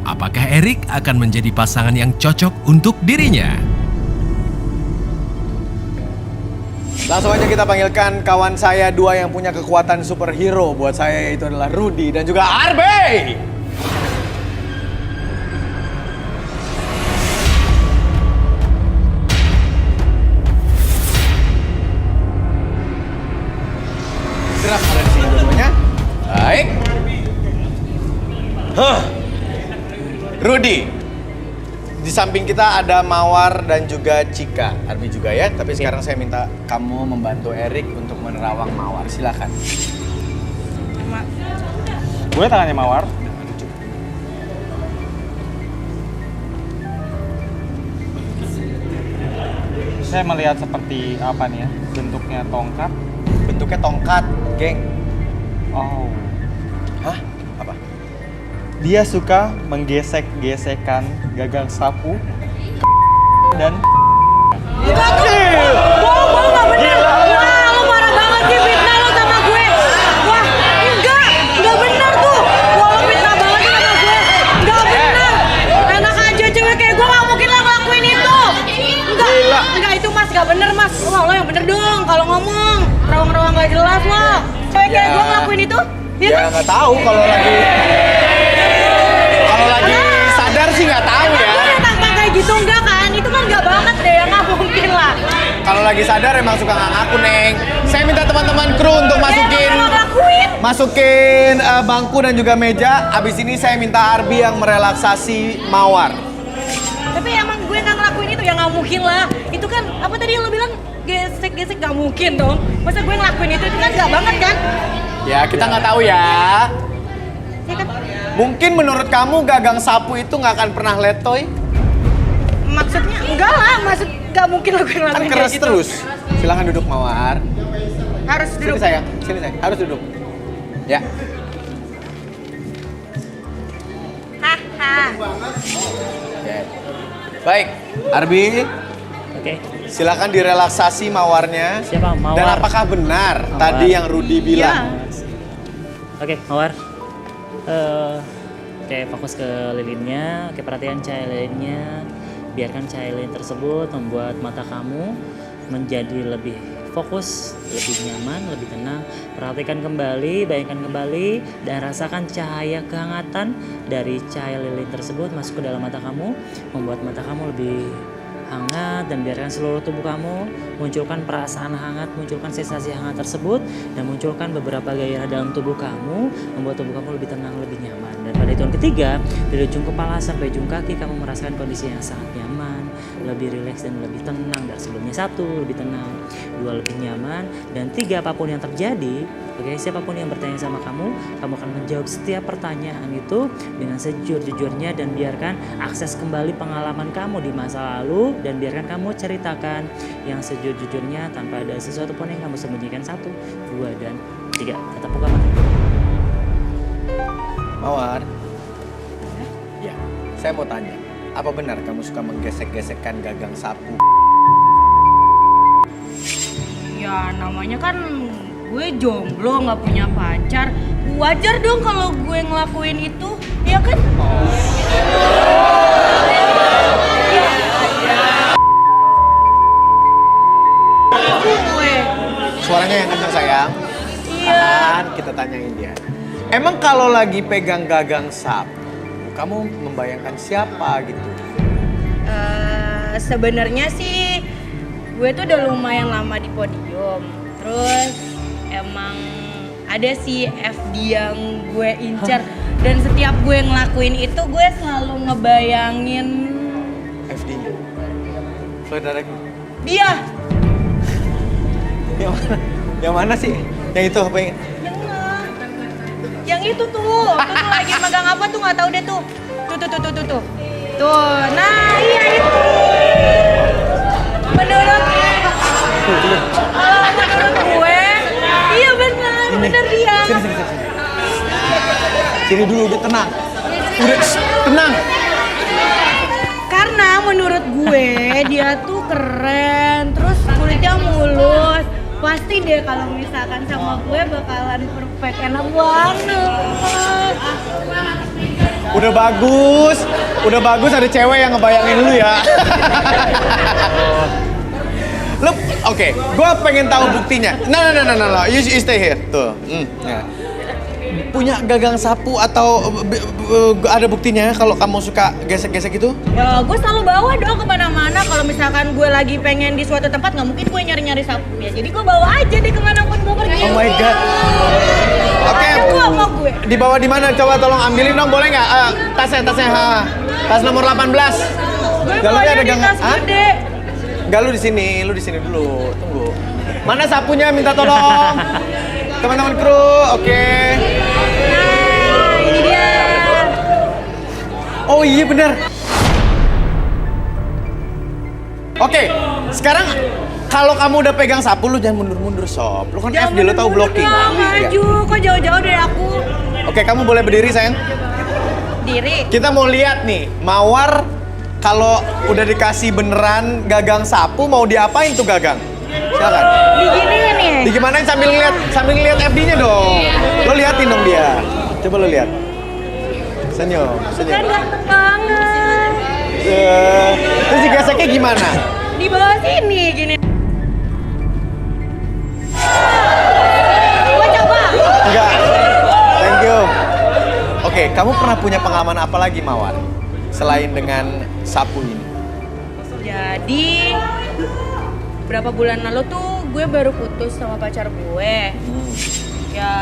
Apakah Erik akan menjadi pasangan yang cocok untuk dirinya? Langsung aja kita panggilkan kawan saya 2 yang punya kekuatan superhero buat saya, yaitu adalah Rudy dan juga Arbe. samping kita ada Mawar dan juga Cika. Arbi juga ya, tapi sekarang saya minta kamu membantu Erik untuk menerawang Mawar. Silakan. Gue tangannya Mawar. Saya melihat seperti apa nih ya? Bentuknya tongkat. Bentuknya tongkat, geng. Oh. Hah? Apa? Dia suka menggesek-gesekkan gagang sapu dan Enggak tuh. Bohong nggak bener. Wah, lo parah banget sih fitnah lo sama gue. Wah, enggak bener tuh. Wah, lo fitnah banget sama gue. Enggak bener. Enak aja cewek kayak gue nggak mungkin lah ngelakuin itu. Enggak itu Mas, nggak bener Mas. Wah, lo yang bener dong kalau ngomong. Rawang-rawang nggak jelas lo. Cewek kayak gue ngelakuin itu? Ya nggak tahu kalau lagi sadar sih nggak tahu ya. Tanpa kayak gitu enggak kan? Itu kan enggak banget deh, ya nggak mungkin lah. Kalau lagi sadar emang suka nggak ngaku, Neng. Saya minta teman-teman kru untuk masukin bangku dan juga meja. Abis ini saya minta Arbi yang merelaksasi Mawar. Tapi emang gue nggak ngelakuin itu, ya nggak mungkin lah. Itu kan apa tadi yang lo bilang gesek-gesek nggak mungkin dong. Masa gue ngelakuin itu kan nggak banget kan? Ya kita nggak tahu ya. Ya kan? Mungkin menurut kamu gagang sapu itu nggak akan pernah letoy? Maksudnya enggak lah, maksud nggak mungkin lo gue ngelakuin Kan kayak keras gitu. terus. Silahkan duduk Mawar. Harus duduk. Sini sayang, harus duduk. Ya. Haha. Ya. Baik, Arbi. Oke. Silakan direlaksasi Mawarnya. Siapa? Mawar. Dan apakah benar tadi yang Rudi bilang? Oke, Mawar. Oke, fokus ke lilinnya. Oke, perhatian cahaya lilinnya. Biarkan cahaya lilin tersebut membuat mata kamu menjadi lebih fokus, lebih nyaman, lebih tenang. Perhatikan kembali, bayangkan kembali, dan rasakan cahaya kehangatan dari cahaya lilin tersebut masuk ke dalam mata kamu, membuat mata kamu lebih hangat, dan biarkan seluruh tubuh kamu munculkan perasaan hangat, munculkan sensasi hangat tersebut, dan munculkan beberapa gairah dalam tubuh kamu, membuat tubuh kamu lebih tenang, lebih nyaman. Dan pada hitungan ketiga, dari ujung kepala sampai ujung kaki kamu merasakan kondisi yang sangat nyaman, lebih rileks dan lebih tenang dari sebelumnya. 1, lebih tenang. 2, lebih nyaman. Dan 3, apapun yang terjadi, oke, siapapun yang bertanya sama kamu akan menjawab setiap pertanyaan itu dengan sejujur-jujurnya, dan biarkan akses kembali pengalaman kamu di masa lalu, dan biarkan kamu ceritakan yang sejujur-jujurnya tanpa ada sesuatu pun yang kamu sembunyikan. 1, 2, dan 3. Tetap buka mata. Mawar. Ya, saya mau tanya. Apa benar kamu suka menggesek-gesekkan gagang sapu? Ya namanya kan gue jomblo, nggak punya pacar. Wajar dong kalau gue ngelakuin itu, ya kan? Suaranya yang kencang sayang. Iya. Kan kita tanyain dia. Emang kalau lagi pegang gagang sapu, kamu membayangkan siapa gitu? Sebenarnya sih gue tuh udah lumayan lama di podium. Terus emang ada sih FD yang gue incer. Dan setiap gue ngelakuin itu gue selalu ngebayangin FD-nya? Floyd Director? dia. Yang mana sih? Yang itu apa yang? Yang itu tuh lagi megang apa tuh nggak tahu deh tuh. Tuh. Tuh, nah iya itu. Menurut gue, iya benar dia. Sini dulu, udah tenang. Udah tenang. Karena menurut gue dia tuh keren, terus kulitnya mulus. Pasti deh kalau misalkan sama gue bakalan perfect, enak banget. Udah bagus ada cewek yang ngebayangin lu ya. Lu, oke, gue pengen tahu buktinya. No, you stay here. Tuh, ya. Punya gagang sapu atau ada buktinya kalau kamu suka gesek-gesek itu? Ya gue selalu bawa dong kemana-mana. Kalau misalkan gue lagi pengen di suatu tempat, nggak mungkin gue nyari-nyari sapunya. Jadi gue bawa aja deh kemanapun gue pergi. Oh my god. Oke. Sama gue. Dibawa di mana? Coba tolong ambilin dong, boleh nggak? Tasnya. Tas nomor 18. Gue Dalamnya maunya ada di gangan. tas gede. Enggak, lu di sini dulu. Tunggu. Mana sapunya? Minta tolong. Teman-teman kru, oke. Nah, ini dia. Oh iya benar. Oke, sekarang kalau kamu udah pegang sapu, lu jangan mundur-mundur, Sob. Lu kan FD, lu tahu blocking. Dong, Iya. maju, kok jauh-jauh dari aku. Oke, kamu boleh berdiri, sayang. Diri. Kita mau lihat nih, Mawar kalau udah dikasih beneran gagang sapu, mau diapain tuh gagang? Silakan. Diginiin nih. Digimanain sambil ngeliat FD-nya dong. Lo liatin dong dia. Coba lo lihat. Senyum. Kan ganteng banget. Terus digeseknya gimana? Di bawah sini, gini. Gua coba. Enggak. Thank you. Oke, kamu pernah punya pengalaman apa lagi, Mawar? Selain dengan sapu ini. Jadi, berapa bulan lalu tuh gue baru putus sama pacar gue. Ya,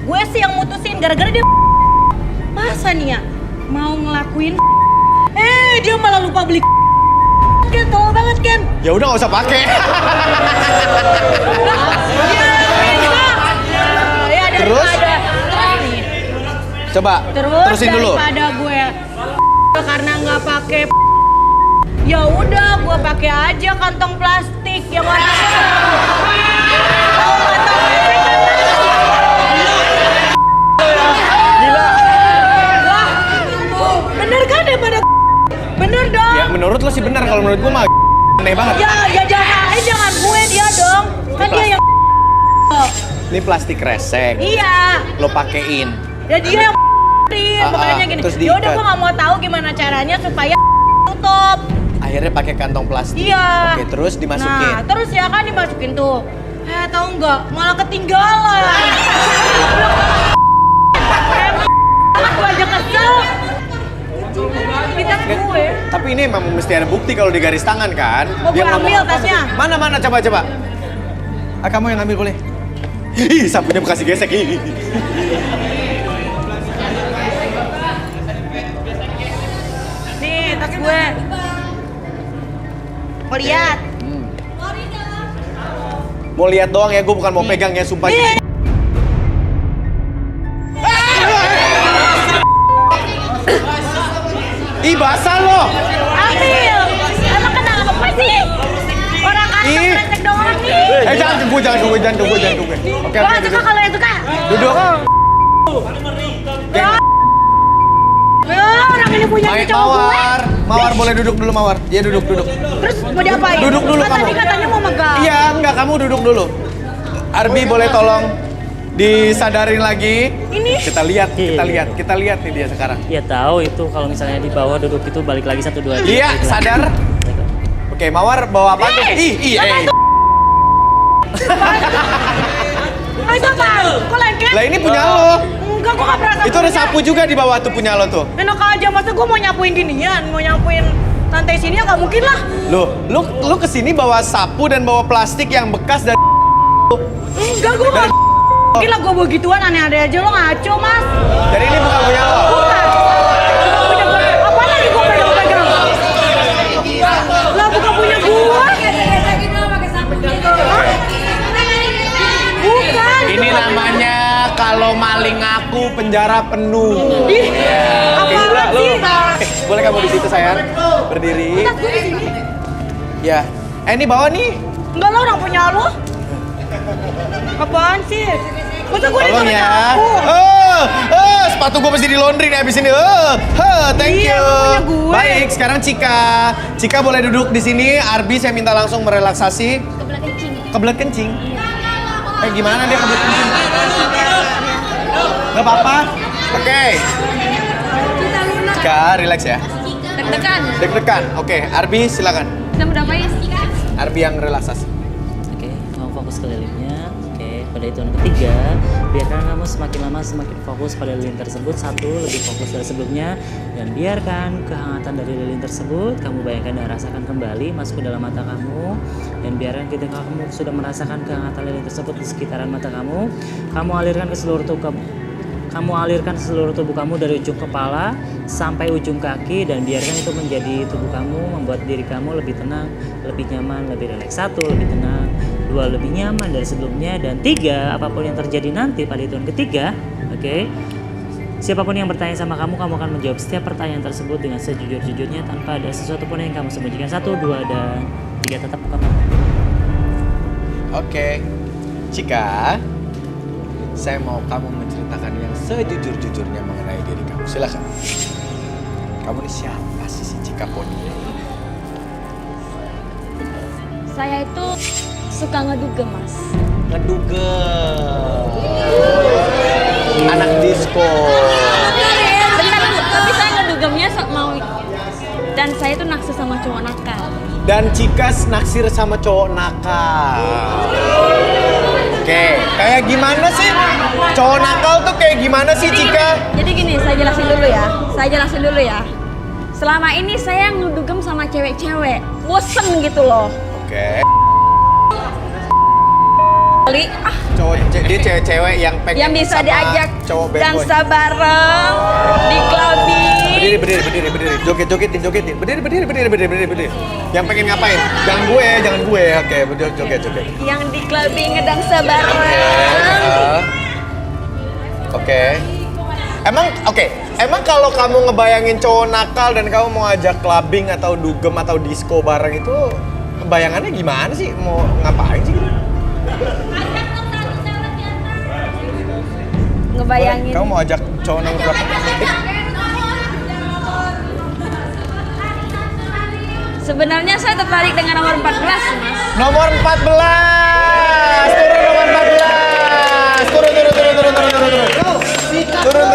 gue sih yang mutusin gara-gara dia masa nih ya mau ngelakuin dia malah lupa beli kan, tolol banget kan. Ya udah nggak usah pakai. Terus? Coba terusin dulu. Daripada gue karena nggak pakai, ya udah gue pakai aja kantong plastik yang warna Gila. Wah, bener kan daripada bener dong. Ya menurut lo sih benar, kalau menurut gua mah aneh banget. Ya jangan gue dia dong. Kan dia yang Ini plastik resek. iya. Lo pakein. Ya dia yang makanya gini. terus Ya udah diikat. gue nggak mau tahu gimana caranya supaya tutup. Akhirnya pakai kantong plastik. Iya. Oke, terus dimasukin. Nah, terus ya kan dimasukin tuh. Tahu nggak? Malah ketinggalan. Aku aja kesel. Kita gue. Tapi ini emang mesti ada bukti kalau di garis tangan kan? Mau gue Dia ngomong ambil apa? tasnya? Mana coba. Kamu yang ambil boleh. Ih, sapunya bekas gesek. Ih. Nih, tas gue. Mau lihat? Mau lihat doang ya, gue bukan mau pegang ya, sumpah. Nih. Ih, basah lo. Ambil. Emang kenapa sih? Orang kantong resek doang nih. Jangan ke gue. Oke. Wah, suka kalau yang suka. Duduk. Orang ini punya cowok gue. Mawar boleh duduk dulu, Mawar. Iya, duduk. Terus mau diapain? Duduk dulu Kan kamu. tadi katanya mau megang. Iya, enggak, kamu duduk dulu. Arbi boleh tolong disadarin lagi. Ini. Kita lihat nih dia sekarang. Ya tahu itu kalau misalnya di bawah duduk itu balik lagi 1 2 3. Iya, sadar. Oke, Mawar bawa apa tuh? Ih. Itu apa? Kok lengket? Lah ini punya lo. Enggak, gua gak pernah sapu. Itu ada sapu juga di bawah tuh punya lo tuh. Enak aja, masa gua mau nyapuin ginian? Mau nyapuin lantai sini ya gak mungkin lah. Lu kesini bawa sapu dan bawa plastik yang bekas dari Enggak, gua gak mungkin lah gua begituan, aneh-aneh aja lo ngaco, Mas. Jadi ini bukan punya lo. Bukan. Punya gua. Apa lagi gua pegang-pegang? Lah bukan punya gua. Bukan. Ini namanya kalau maling aku penjara penuh. Ih, apaan sih? Boleh kamu di situ sayang? Berdiri. Tas gua di sini. Ya. Ini bawa nih. Enggak lah, orang punya lo. Apaan sih? Masa gue Tolong disuruh ya. nyapu? Sepatu gue mesti di laundry nih abis ini. Thank Iya, you. punya gue. Baik, sekarang Cika boleh duduk di sini. Arbi saya minta langsung merelaksasi. Kebelet kencing. Gimana dia kebelet kencing? Gak apa-apa. Oke. Cika, relax ya. Deg-degan. Oke, Arbi silakan. Arbi yang relaksasi. Oke, kamu fokus ke lilinnya. Oke, pada hitungan ketiga, biarkan kamu semakin lama semakin fokus pada lilin tersebut. 1, lebih fokus dari sebelumnya. Dan biarkan kehangatan dari lilin tersebut, kamu bayangkan dan rasakan kembali masuk ke dalam mata kamu. Dan biarkan ketika kamu sudah merasakan kehangatan lilin tersebut di sekitaran mata kamu alirkan ke seluruh tubuh kamu alirkan seluruh tubuh kamu dari ujung kepala sampai ujung kaki dan biarkan itu menjadi tubuh kamu, membuat diri kamu lebih tenang, lebih nyaman, lebih rileks. 1, lebih tenang. 2, lebih nyaman dari sebelumnya. Dan 3, apapun yang terjadi nanti pada hitungan ketiga, oke? Siapapun yang bertanya sama kamu, kamu akan menjawab setiap pertanyaan tersebut dengan sejujur-jujurnya tanpa ada sesuatu pun yang kamu sembunyikan. 1, 2, dan 3, tetap buka mata. Oke. Cika, saya mau kamu menceritakan yang sejujur-jujurnya mengenai diri kamu. Silakan. Kamu ini siapa sih si Cika Poni? Saya itu suka ngedugem, Mas. Ngedugem. Anak disco. Benar, tapi saya ngedugemnya mau. Dan saya tuh naksir sama cowok nakal. Dan Cika naksir sama cowok nakal. Oke, kayak gimana sih? Cowok nakal tuh kayak gimana sih, Cika? Jadi gini, saya jelasin dulu ya. Selama ini saya ngedugem sama cewek-cewek. Bosen gitu loh. Oke. Kali, Dia cewek-cewek yang pengen yang bisa sama diajak cowok bad boy. dansa bareng di clubbing. Berdiri. Jogetin. Berdiri. Yang pengen ngapain? Jangan gue. Oke, joget. Yang di clubbing ngedansa bareng. Oke. Emang kalau kamu ngebayangin cowok nakal dan kamu mau ajak clubbing atau dugem atau disco bareng itu bayangannya gimana sih? Mau ngapain sih? Ngebayangin. Kamu mau ajak cowok nomor berapa? Sebenarnya saya tertarik dengan nomor 14, Mas. Nomor 14. Turun nomor 14. Turun.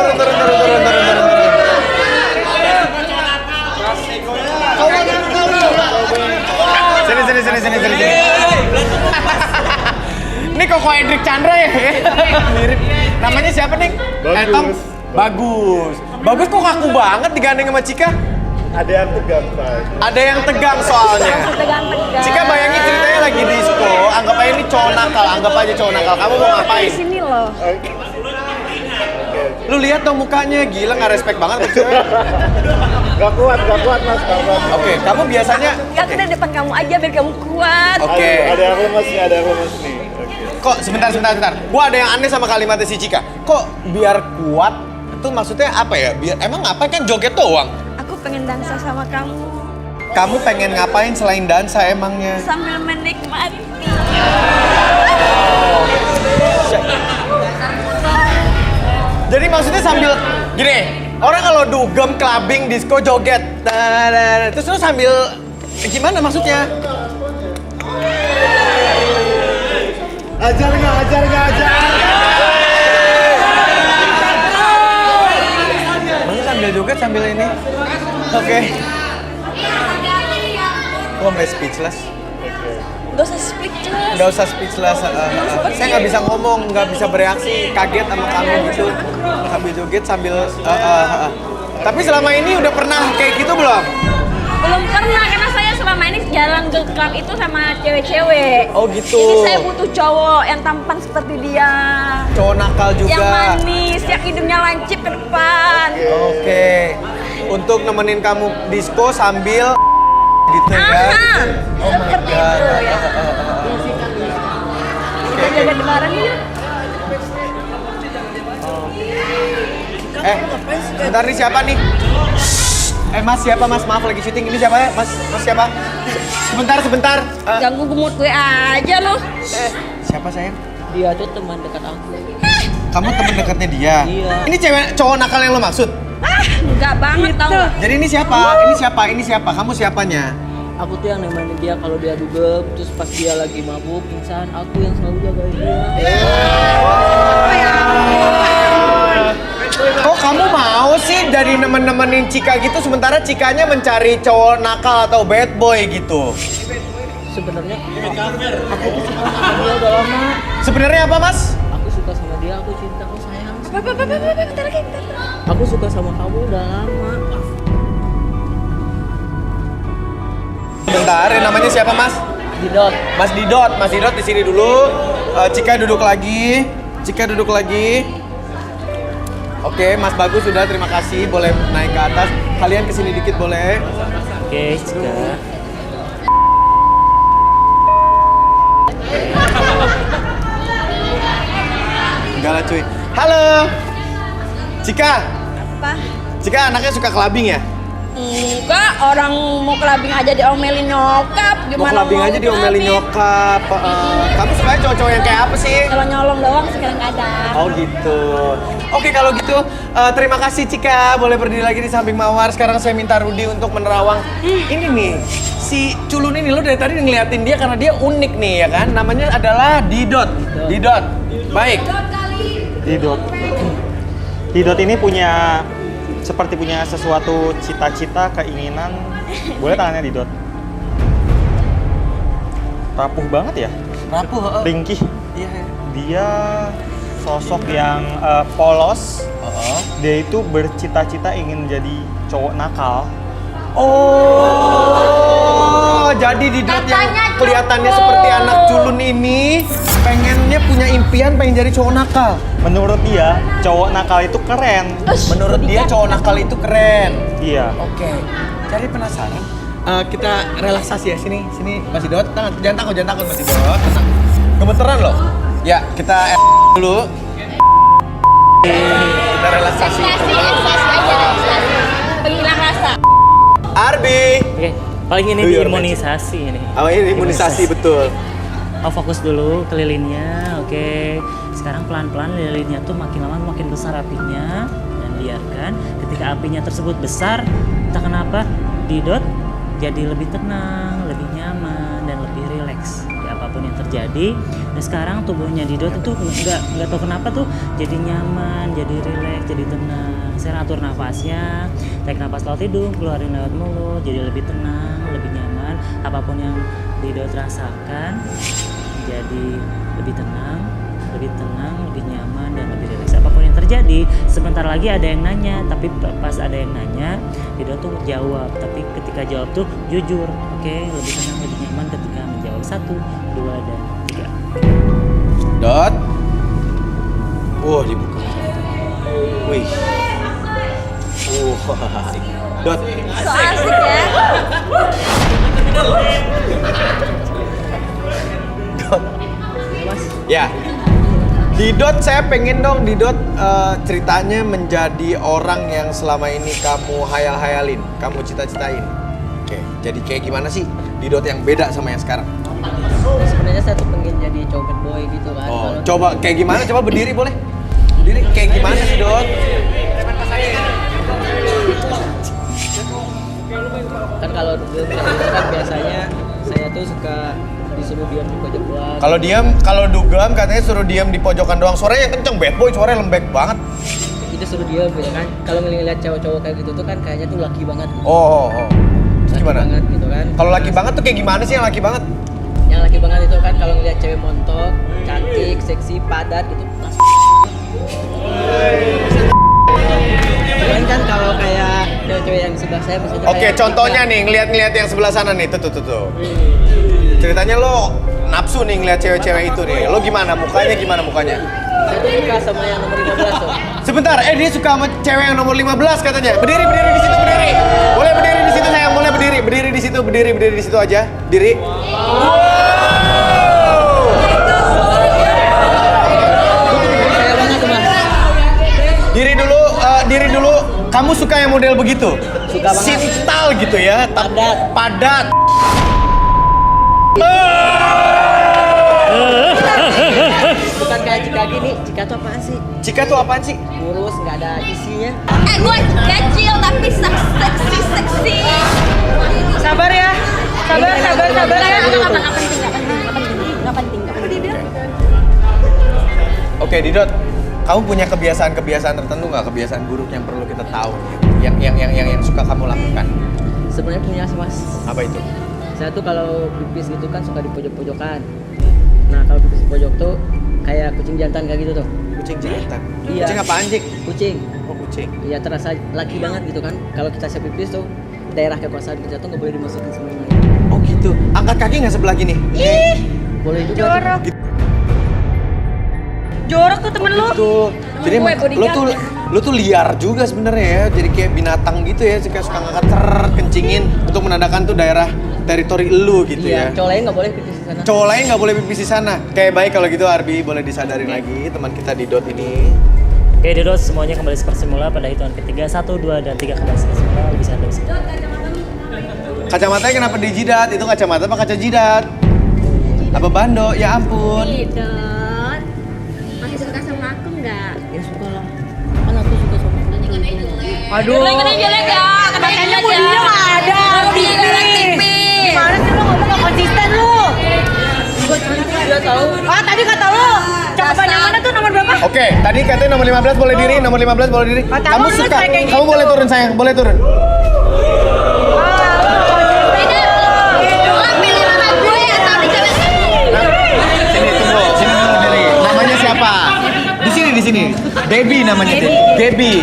Sini. Ini Koko Hendrik Chandra ya? Mirip. Namanya siapa nih? Bagus kok kaku banget digandeng sama Cika? Ada yang tegang, Pak. Ada yang tegang soalnya. Tegang-tegang. Cika bayangin ceritanya lagi disco, anggap aja ini cowok nakal, Kamu mau ngapain? Di sini loh. Lu lihat dong mukanya, gila nggak respect banget ke cewek. Gak kuat Mas. Oke, kamu biasanya Aku udah depan kamu aja biar kamu kuat. Oke. Ada yang lemes nih. Kok sebentar. Gua ada yang aneh sama kalimatnya si Cika. Kok biar kuat? Itu maksudnya apa ya? Biar emang ngapain kan joget doang? Aku pengen dansa sama kamu. Kamu pengen ngapain selain dansa emangnya? Sambil menikmati. Jadi maksudnya sambil gini, orang kalau dugem, clubbing, disco, joget, terus lu sambil gimana maksudnya? Ajar nggak? Lu sambil joget sambil ini? Oke. Gua mulai speechless. Gak usah speechless. Saya nggak bisa ngomong, nggak bisa bereaksi, kaget sama kamu gitu. Sambil joget sambil. Tapi selama ini udah pernah kayak gitu belum? Belum pernah, karena saya selama ini jalan ke klub itu sama cewek-cewek. Oh gitu. Ini saya butuh cowok yang tampan seperti dia. Cowok nakal juga. Yang manis, yang hidungnya lancip ke depan. Oke. Untuk nemenin kamu disco sambil gitu ya. Oh my Seperti god. itu ya. Kita jaga bareng yuk. Sebentar nih siapa nih? Mas siapa mas? Maaf lagi syuting. Ini siapa ya? Mas siapa? Sebentar. Ganggu gemut gue aja loh. Siapa sayang? Dia tuh teman dekat aku. Kamu teman dekatnya dia? Iya. Ini cowok nakal yang lo maksud? Enggak banget tau gak? Jadi ini siapa? Kamu siapanya? Aku tuh yang nemenin dia kalau dia dugem, terus pas dia lagi mabuk, pingsan, aku yang selalu jagain dia. Kok kamu mau sih jadi nemenin Cika gitu sementara Cikanya mencari cowok nakal atau bad boy gitu? Sebenarnya aku tuh suka sama dia udah lama. Sebenarnya apa mas? Aku suka sama dia, aku cinta, aku sayang. Bentar lagi. Aku suka sama kamu udah lama. Bentar, namanya siapa mas? Didot. Mas Didot di sini dulu. Cika duduk lagi. Oke, Mas Bagus sudah, terima kasih. Boleh naik ke atas. Kalian kesini dikit boleh? Oke, Cika. Enggak lah cuy. Halo. Cika. Apa? Cika anaknya suka clubbing ya? Enggak, orang mau clubbing aja diomelin nyokap. Mau Gimana clubbing aja diomelin nyokap. Kamu sukanya cowok-cowok yang kayak apa sih? Kalau nyolong doang sih kadang-kadang. Oh gitu. Oke kalau gitu, terima kasih Cika. Boleh berdiri lagi di samping Mawar. Sekarang saya minta Rudi untuk menerawang. Ini nih, si Culun ini lo dari tadi ngeliatin dia karena dia unik nih ya kan. Namanya adalah Didot. Didot. Baik. Didot. Didot ini punya sesuatu cita-cita, keinginan. Boleh tangannya Didot. Rapuh banget ya? Rapuh. Ringkih. Iya. Dia sosok yang polos. Dia itu bercita-cita ingin jadi cowok nakal. Oh, jadi Didot yang kelihatannya seperti anak culun ini pengennya punya impian pengen jadi cowok nakal. Menurut dia, cowok nakal itu keren. Menurut dia cowok nakal itu keren. Iya. Oke. Jadi penasaran. Kita relaksasi ya sini, Mas Didot. Jangan takut Mas Didot. Tenang. Gemeteran loh. Ya, kita dulu. Kita relaksasi. Penghilang rasa. Oke, Arbi. paling ini Do your imunisasi ini. Oh, ini imunisasi betul. Oh, fokus dulu ke lilinnya. Oke. Sekarang pelan-pelan lilinnya tuh makin lama makin besar apinya, dan biarkan ketika apinya tersebut besar, entah kenapa Didot jadi lebih tenang, lebih nyaman dan lebih rileks di apapun yang terjadi. Dan sekarang tubuhnya Didot itu nggak tahu kenapa tuh jadi nyaman, jadi rileks, jadi tenang. Saya atur nafasnya, tarik nafas lewat hidung, keluarin lewat mulut, jadi lebih tenang, lebih nyaman. Apapun yang Didot rasakan jadi lebih tenang, lebih nyaman dan lebih rileks. Apapun yang terjadi, sebentar lagi ada yang nanya, tapi pas ada yang nanya, Didot tuh jawab. Tapi ketika jawab tuh jujur, oke? Lebih tenang, lebih nyaman ketika menjawab 1, 2, dan 3. Dot. Wah, dibuka. Wih. Asik. Dot. So asik ya. Dot. Ya. Didot, saya pengen dong Didot ceritanya menjadi orang yang selama ini kamu hayal-hayalin, kamu cita-citain. Oke, jadi kayak gimana sih Didot yang beda sama yang sekarang? Sebenarnya saya tuh pengen jadi cowok bad boy gitu kan. Oh, coba kayak gimana? Coba berdiri boleh? Berdiri kayak gimana sih, Dot? Kan kalau dugem kan biasanya saya tuh suka disuruh diam di pojok doang. Kalau dugem katanya suruh diam di pojokan doang. Suaranya yang kenceng, bad boy, suaranya lembek banget. Itu suruh diam gitu kan. Kalau ngeliat cowok-cowok kayak gitu tuh kan kayaknya tuh laki banget gitu. Oh. Terus gimana? Banget gitu kan. Kalau laki banget tuh kayak gimana sih yang laki banget? Yang laki banget itu kan kalau ngeliat cewek montok, cantik, seksi, padat gitu. Cuman kan kalau kayak cewek-cewek yang di sebelah saya maksudnya Oke, contohnya nih, ngeliat yang sebelah sana nih, tuh. Ceritanya lo nafsu nih ngeliat cewek-cewek itu nih. Lo gimana? Mukanya gimana mukanya? Saya tuh suka sama yang nomor 15 tuh. Sebentar, dia suka sama cewek yang nomor 15 katanya. Berdiri di situ, berdiri. Boleh berdiri di situ sayang, boleh berdiri. Berdiri di situ aja. Diri. Diri dulu. Kamu suka yang model begitu? Suka banget. Sintal gitu ya, padat. Bukan kayak Cika gini. Cika tuh apaan sih? Cika tuh apaan sih? Kurus, nggak ada isinya. Gue kecil tapi seksi. Sabar ya. Sabar ya. Nggak penting. Oke, Didot. Kamu punya kebiasaan tertentu nggak? Kebiasaan buruk yang perlu kita tahu? Yang suka kamu lakukan? Sebenarnya punya sih mas. Apa itu? Saya tuh kalau pipis gitu kan suka di pojok-pojokan. Nah kalau pipis di pojok tuh kayak kucing jantan kayak gitu tuh. Kucing jantan? Iya. Kucing apa anjing? Kucing. Oh kucing. Iya terasa laki banget gitu kan. Kalau kita siap pipis tuh daerah kekuasaan kita tuh nggak boleh dimasukin semuanya. Oh gitu. Angkat kaki nggak sebelah gini? Boleh juga. Jorok. Jorok tuh temen lu. Tuh. Jadi lu tuh liar juga sebenarnya ya. Jadi kayak binatang gitu ya, suka ngangkat kencingin untuk menandakan tuh daerah teritori lu gitu ya. Cowok lain nggak boleh pipis di sana. Cowok lain nggak boleh pipis di sana. Kayak baik kalau gitu Arbi boleh disadarin lagi teman kita Didot ini. Oke, Didot semuanya kembali seperti semula pada hitungan ketiga. 1, 2, dan 3 kembali seperti semula. Lebih santai. Kacamatanya kenapa dijidat? Itu kacamata apa kaca jidat? Apa bando? Ya ampun. Didot, masih suka sama aku nggak? Ya suka lah. Kan aku suka sama kamu. Aduh. Jelek ya. Katanya bodinya nggak ada. TV. Gimana sih lu ngomong nggak konsisten lu? Udah tahu. Ah tadi kata lu. Cakupan yang mana tuh nomor berapa? Oke, tadi katanya nomor 15 boleh diri, nomor 15 boleh diri. Kata Kamu lu suka, kayak kamu gitu. boleh turun sayang, boleh turun. Sini dulu diri. Namanya siapa? Di sini. Gaby namanya tuh. Gaby.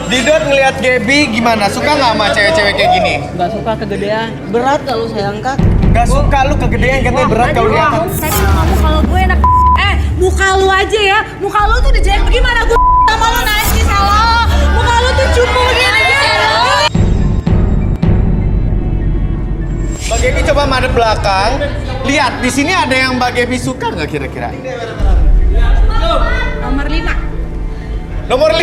Didot ngelihat Gaby gimana? Suka nggak sama cewek-cewek kayak gini? Nggak suka kegedean. Berat kalau saya angkat. Gak suka lu kegedean katanya berat kalau diangkat. Tadi lu ngomong kalau gue enak. Muka lu aja ya. Muka lu tuh udah jelek bagaimana gue sama lu nasi salah. Muka lu tuh cupu begini aja. Mbak Gaby coba madep belakang. Lihat di sini ada yang Mbak Gaby suka nggak kira-kira? Nomor 5. Nomor 5.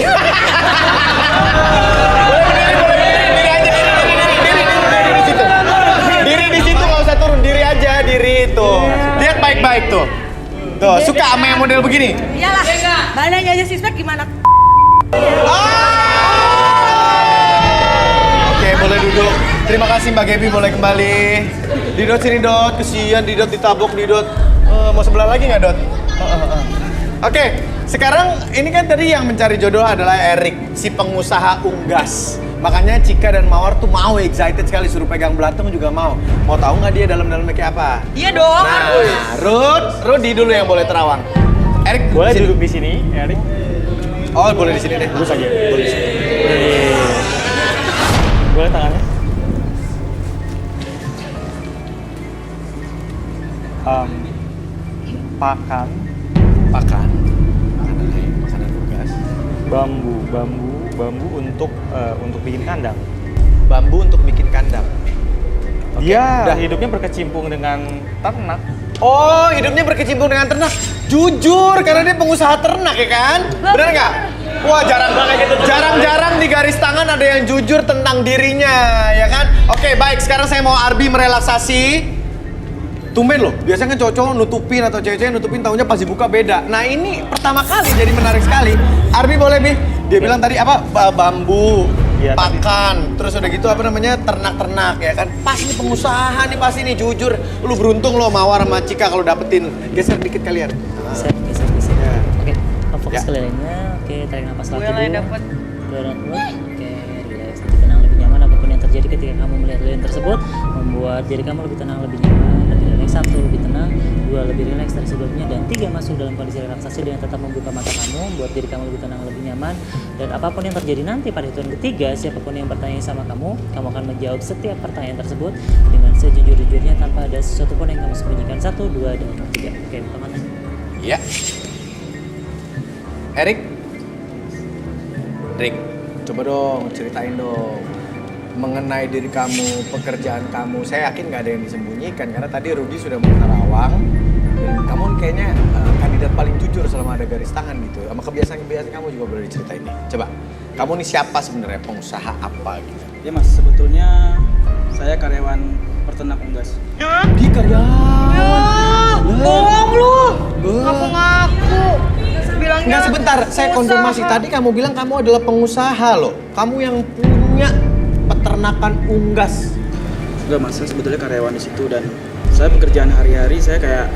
Diri aja. Diri di situ. Diri di situ nggak usah turun, diri aja, diri itu. Lihat baik-baik tuh. Tuh, suka sama yang model begini? Iyalah. Badannya aja sispek gimana? Oke, boleh duduk. Terima kasih Mbak Gaby, boleh kembali. Didot sini Dot, kesian Didot ditabok Didot. Mau sebelah lagi nggak Dot? Oke, sekarang ini kan tadi yang mencari jodoh adalah Erik, si pengusaha unggas. Makanya Cika dan Mawar tuh mau excited sekali suruh pegang belatung juga mau. Mau tahu nggak dia dalam-dalamnya kayak apa? Iya dong. Nah, Rudi dulu yang boleh terawang. Erik Boleh duduk di sini, Erik. Oh, boleh di sini deh. Duduk aja. Boleh di sini. Boleh tangannya. Pakan. Makanan unggas. Bambu untuk bikin kandang. Bambu untuk bikin kandang. Dia udah. hidupnya berkecimpung dengan ternak. Oh, hidupnya berkecimpung dengan ternak. Jujur, karena dia pengusaha ternak ya kan? Bener nggak? Wah, jarang-jarang di garis tangan ada yang jujur tentang dirinya, ya kan? Oke, baik. Sekarang saya mau Arbi merelaksasi. Tumben loh, biasanya kan cowok-cowok nutupin atau cewek-cewek nutupin, tahunya pas dibuka beda. Nah ini pertama kali jadi menarik sekali. Arbi boleh Bi? Dia bilang tadi apa? Bambu, Iya, pakan, terus udah gitu apa namanya ternak-ternak ya kan? Pas ini pengusaha nih pasti nih jujur. Lu beruntung lo Mawar sama Cika kalau dapetin. Geser dikit kalian. Geser. Ya. Oke, fokus Ya. ke lainnya. Oke, tarik nafas lagi dulu. dapet. Oke, relax. Nanti tenang, lebih nyaman. Apapun yang terjadi ketika kamu melihat lilin tersebut membuat diri kamu lebih tenang, lebih nyaman, lebih relax. 1, lebih tenang. 2, lebih relax dari sebelumnya. Dan 3, masuk dalam kondisi relaksasi dengan tetap membuka mata kamu, membuat diri kamu lebih tenang, lebih nyaman. Dan apapun yang terjadi nanti pada hitungan ketiga, siapapun yang bertanya sama kamu akan menjawab setiap pertanyaan tersebut dengan sejujur-jujurnya tanpa ada sesuatu pun yang kamu sembunyikan. 1, 2, dan 3. Oke, buka mata. Iya. Erik, Rick, coba dong ceritain dong mengenai diri kamu, pekerjaan kamu. Saya yakin nggak ada yang disembunyikan karena tadi Rudi sudah menerawang dan kamu kayaknya kandidat paling jujur selama ada garis tangan gitu. Sama kebiasaan-kebiasaan kamu juga boleh diceritain nih. Coba, kamu nih siapa sebenarnya, pengusaha apa gitu? Ya mas, sebetulnya saya karyawan peternak unggas. Di karyawan. Bohong lu. Ngaku-ngaku. Bilangnya Enggak, sebentar, saya konfirmasi. Tadi kamu bilang kamu adalah pengusaha loh. Kamu yang punya peternakan unggas. Enggak mas, saya sebetulnya karyawan di situ dan saya pekerjaan hari-hari saya kayak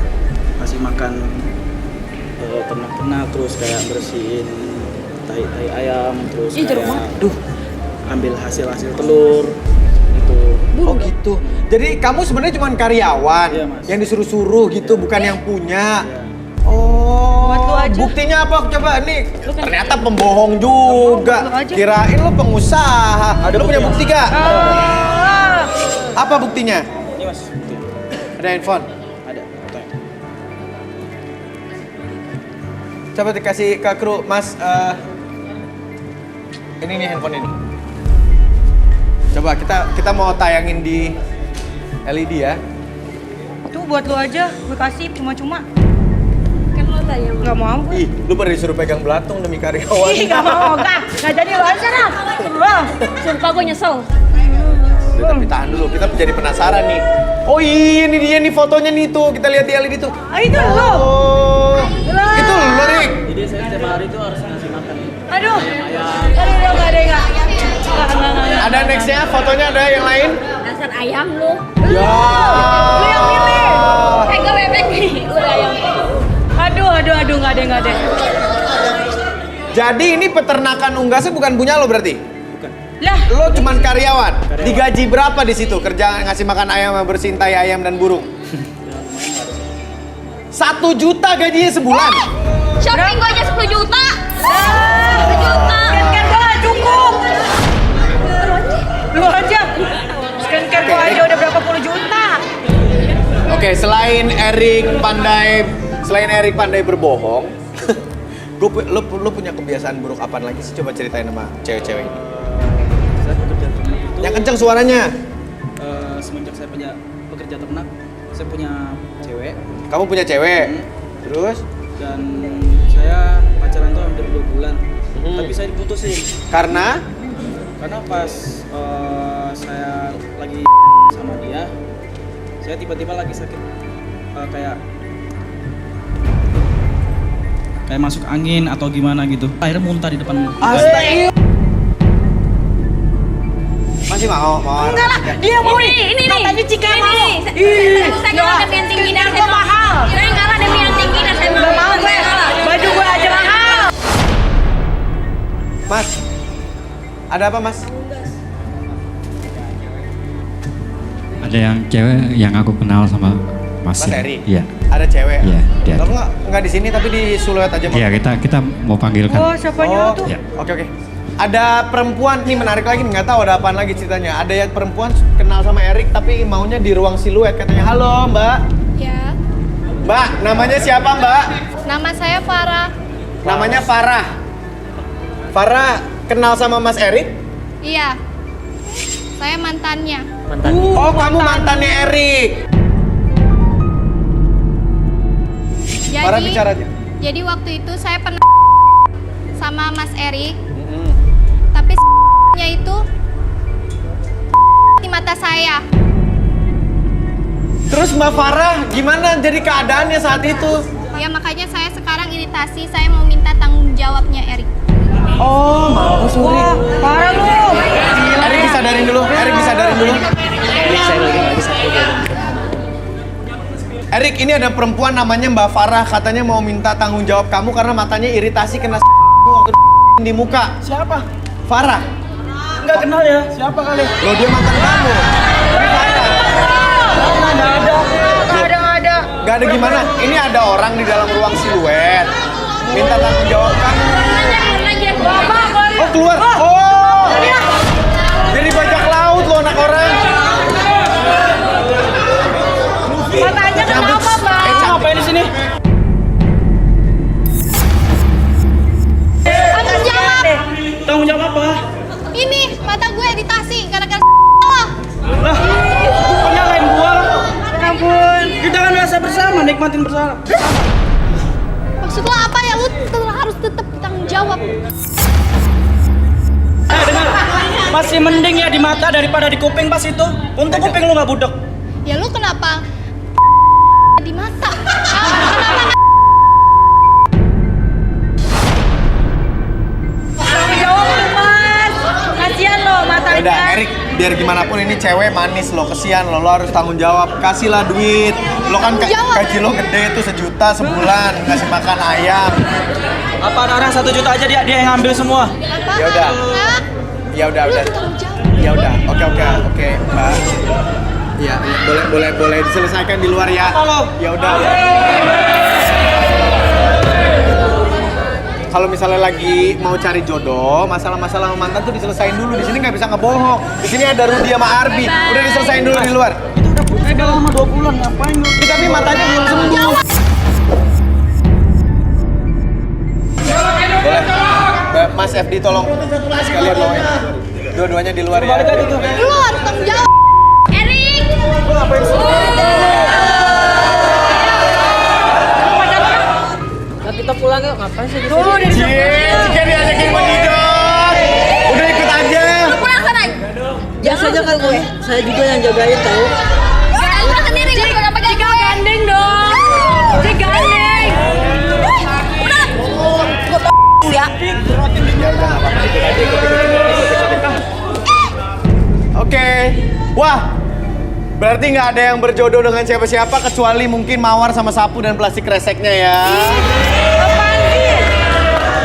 ngasih makan ternak-ternak, terus kayak bersihin tai ayam, terus kayak ambil hasil telur gitu. Oh gitu. Jadi kamu sebenarnya cuma karyawan Iya, Mas. yang disuruh-suruh gitu, bukan yang punya. Iya. Oh, Buat lu aja. buktinya apa? Coba nih. Ternyata pembohong juga. Buat lu aja. Kirain lu pengusaha. Ada Lu punya bukti, bukti gak? Apa buktinya? Ini mas, bukti. Ada handphone. Ada. Fotonya. Coba dikasih ke kru, Mas. Ini nih handphone ini. Coba kita mau tayangin di LED ya. Tuh buat lu aja, gue kasih cuma-cuma. Kan lo tadi yang Gak mau gue. Ih, lu pada disuruh pegang belatung demi karyawan. Ih, gak mau, gak jadi lu aja lah. sumpah gue nyesel. Udah, tapi tahan dulu, kita jadi penasaran nih. Oh iya, ini dia nih fotonya nih tuh, kita lihat di LED tuh. Ah, itu lu. Oh, itu lu, Rik. Jadi saya setiap hari itu harus ngasih makan. Aduh, gak ada yang gak. Ada nextnya, fotonya ada yang lain? Dasar ayam lu. Ya. Lu yang milih. Gue bebek nih, lu ayam. Aduh, gak ada. Jadi ini peternakan unggasnya bukan punya lo berarti? Bukan. Lah, Lo cuman karyawan. Digaji berapa di situ kerja ngasih makan ayam, bersihin tai ayam dan burung? 1 juta gajinya sebulan. Shopping gue aja 10 juta. 10 juta. skincare gue gak cukup. Lu aja. Skincare gue aja udah berapa puluh juta. Oke, selain Erik pandai berbohong, lo punya kebiasaan buruk apaan lagi sih? Coba ceritain sama cewek-cewek ini. Saya bekerja ternak itu. Yang kenceng suaranya. Semenjak saya punya pekerja ternak, saya punya cewek. Kamu punya cewek? Terus? Dan saya pacaran tuh hampir 2 bulan. Tapi saya diputusin. Karena? Karena pas saya lagi sama dia, saya tiba-tiba lagi sakit kayak masuk angin atau gimana gitu. Akhirnya muntah di depan. Astaga. Masih mau? Enggak lah, dia mau ini katanya Cika mau. Saya kalah demi yang tinggi dan saya mahal. Saya kalah demi yang tinggi dan saya Gak mau gue, baju gue aja mahal. Mas, ada apa mas? Ada yang cewek yang aku kenal sama Mas. Mas Eri? Iya. Ada cewek? Iya, dia. Lalu nggak di sini tapi di Suluet aja? Iya, kita mau panggilkan. Oh, siapa nyuruh tuh? Iya. Oke. Ada perempuan, nih menarik lagi, nggak tahu ada apaan lagi ceritanya. Ada yang perempuan kenal sama Erik tapi maunya di ruang Siluet katanya. Halo Mbak. Ya. Mbak, namanya siapa Mbak? Nama saya Farah. Namanya Farah. Farah kenal sama Mas Erik? Iya. Saya mantannya. Oh, kamu mantannya Erik. Jadi, Farah bicara aja. Jadi waktu itu saya pernah sama Mas Erik. Tapi nya itu di mata saya. Terus Mbak Farah gimana jadi keadaannya saat itu? Ya makanya saya sekarang iritasi, saya mau minta tanggung jawabnya Erik. Oh, mampus Suri. Wah, parah lu. Erik disadarin dulu. Erik, ini ada perempuan namanya Mbak Farah, katanya mau minta tanggung jawab kamu karena matanya iritasi kena waktu di muka. Siapa? Farah. Enggak kenal ya, siapa kali? Loh, dia mantan kamu. Ini Farah. Nggak ada. Gak ada gimana? Ini ada orang di dalam ruang Siluet. Minta tanggung jawab kamu. Oh, keluar. Oh. Jadi bajak laut lo anak orang. Matanya kenapa, Bang? Ngapain di sini? Tanggung jawab. Tanggung jawab apa? Ini mata gue iritasi gara-gara Lah, kok nyalain gua? Ampun. Kita kan biasa bersama, nikmatin bersama. maksud lo apa ya? Lu harus tetap tanggung jawab. Dengar, masih mending ya di mata daripada di kuping pas itu. Untuk kuping lu nggak budek. Ya lu kenapa di mata? Tanggung jawab lu, Mas. Kasihan lo matanya. Udah, Erik, biar gimana pun ini cewek manis lo, kesian lo harus tanggung jawab. Kasihlah duit. Lo kan gaji lo gede tuh 1 juta sebulan, ngasih makan ayam. Apa orang 1 juta aja dia yang ngambil semua? Ya udah. Ya udah. Oke, Mbak. Ya, boleh diselesaikan di luar ya. Ya udah. Kalau misalnya lagi mau cari jodoh, masalah-masalah sama mantan tuh diselesain dulu. Di sini nggak bisa ngebohong. Di sini ada Rudy sama Arbi. Udah diselesain dulu di luar. Udah lama 2 bulan, ngapain lu? Tapi matanya belum sembuh. FD tolong sekalian bawain. Dua-duanya di luar ya. Lu harus tanggung jawab. Erik. Nah, kita pulang yuk, ngapain sih di Tuh, sini? dari Jika diajakin menidok. Udah ikut aja. Lu pulang sana. Biasa aja kan gue, saya juga yang jagain tahu. Jangan lu sendiri gak pernah pegang gue. gandeng dong. Cik gandeng. Udah. Ya. Oke. Wah. Berarti nggak ada yang berjodoh dengan siapa-siapa kecuali mungkin Mawar sama Sapu dan plastik kreseknya ya.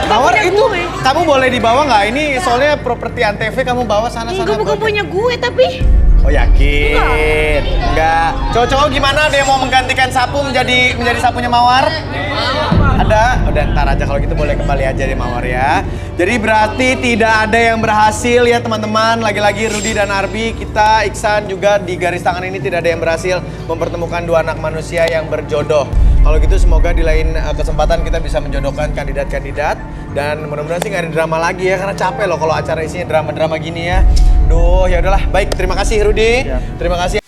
Mawar itu kamu boleh dibawa nggak? Ini soalnya properti Antv, kamu bawa sana-sana. Enggak, bukan punya gue tapi. Oh yakin? Enggak. Cowok-cowok gimana? Ada yang mau menggantikan Sapu menjadi sapunya Mawar? Ada? Udah ntar aja kalau gitu boleh kembali aja deh Mawar ya. Jadi berarti tidak ada yang berhasil ya teman-teman. Lagi-lagi Rudy dan Arbi, kita Iksan juga di garis tangan ini tidak ada yang berhasil mempertemukan dua anak manusia yang berjodoh. Kalau gitu semoga di lain kesempatan kita bisa menjodohkan kandidat-kandidat. Dan mudah-mudahan sih nggak ada drama lagi ya, karena capek loh kalau acara isinya drama-drama gini ya. Duh, ya udahlah. Baik, terima kasih Rudy. Terima kasih.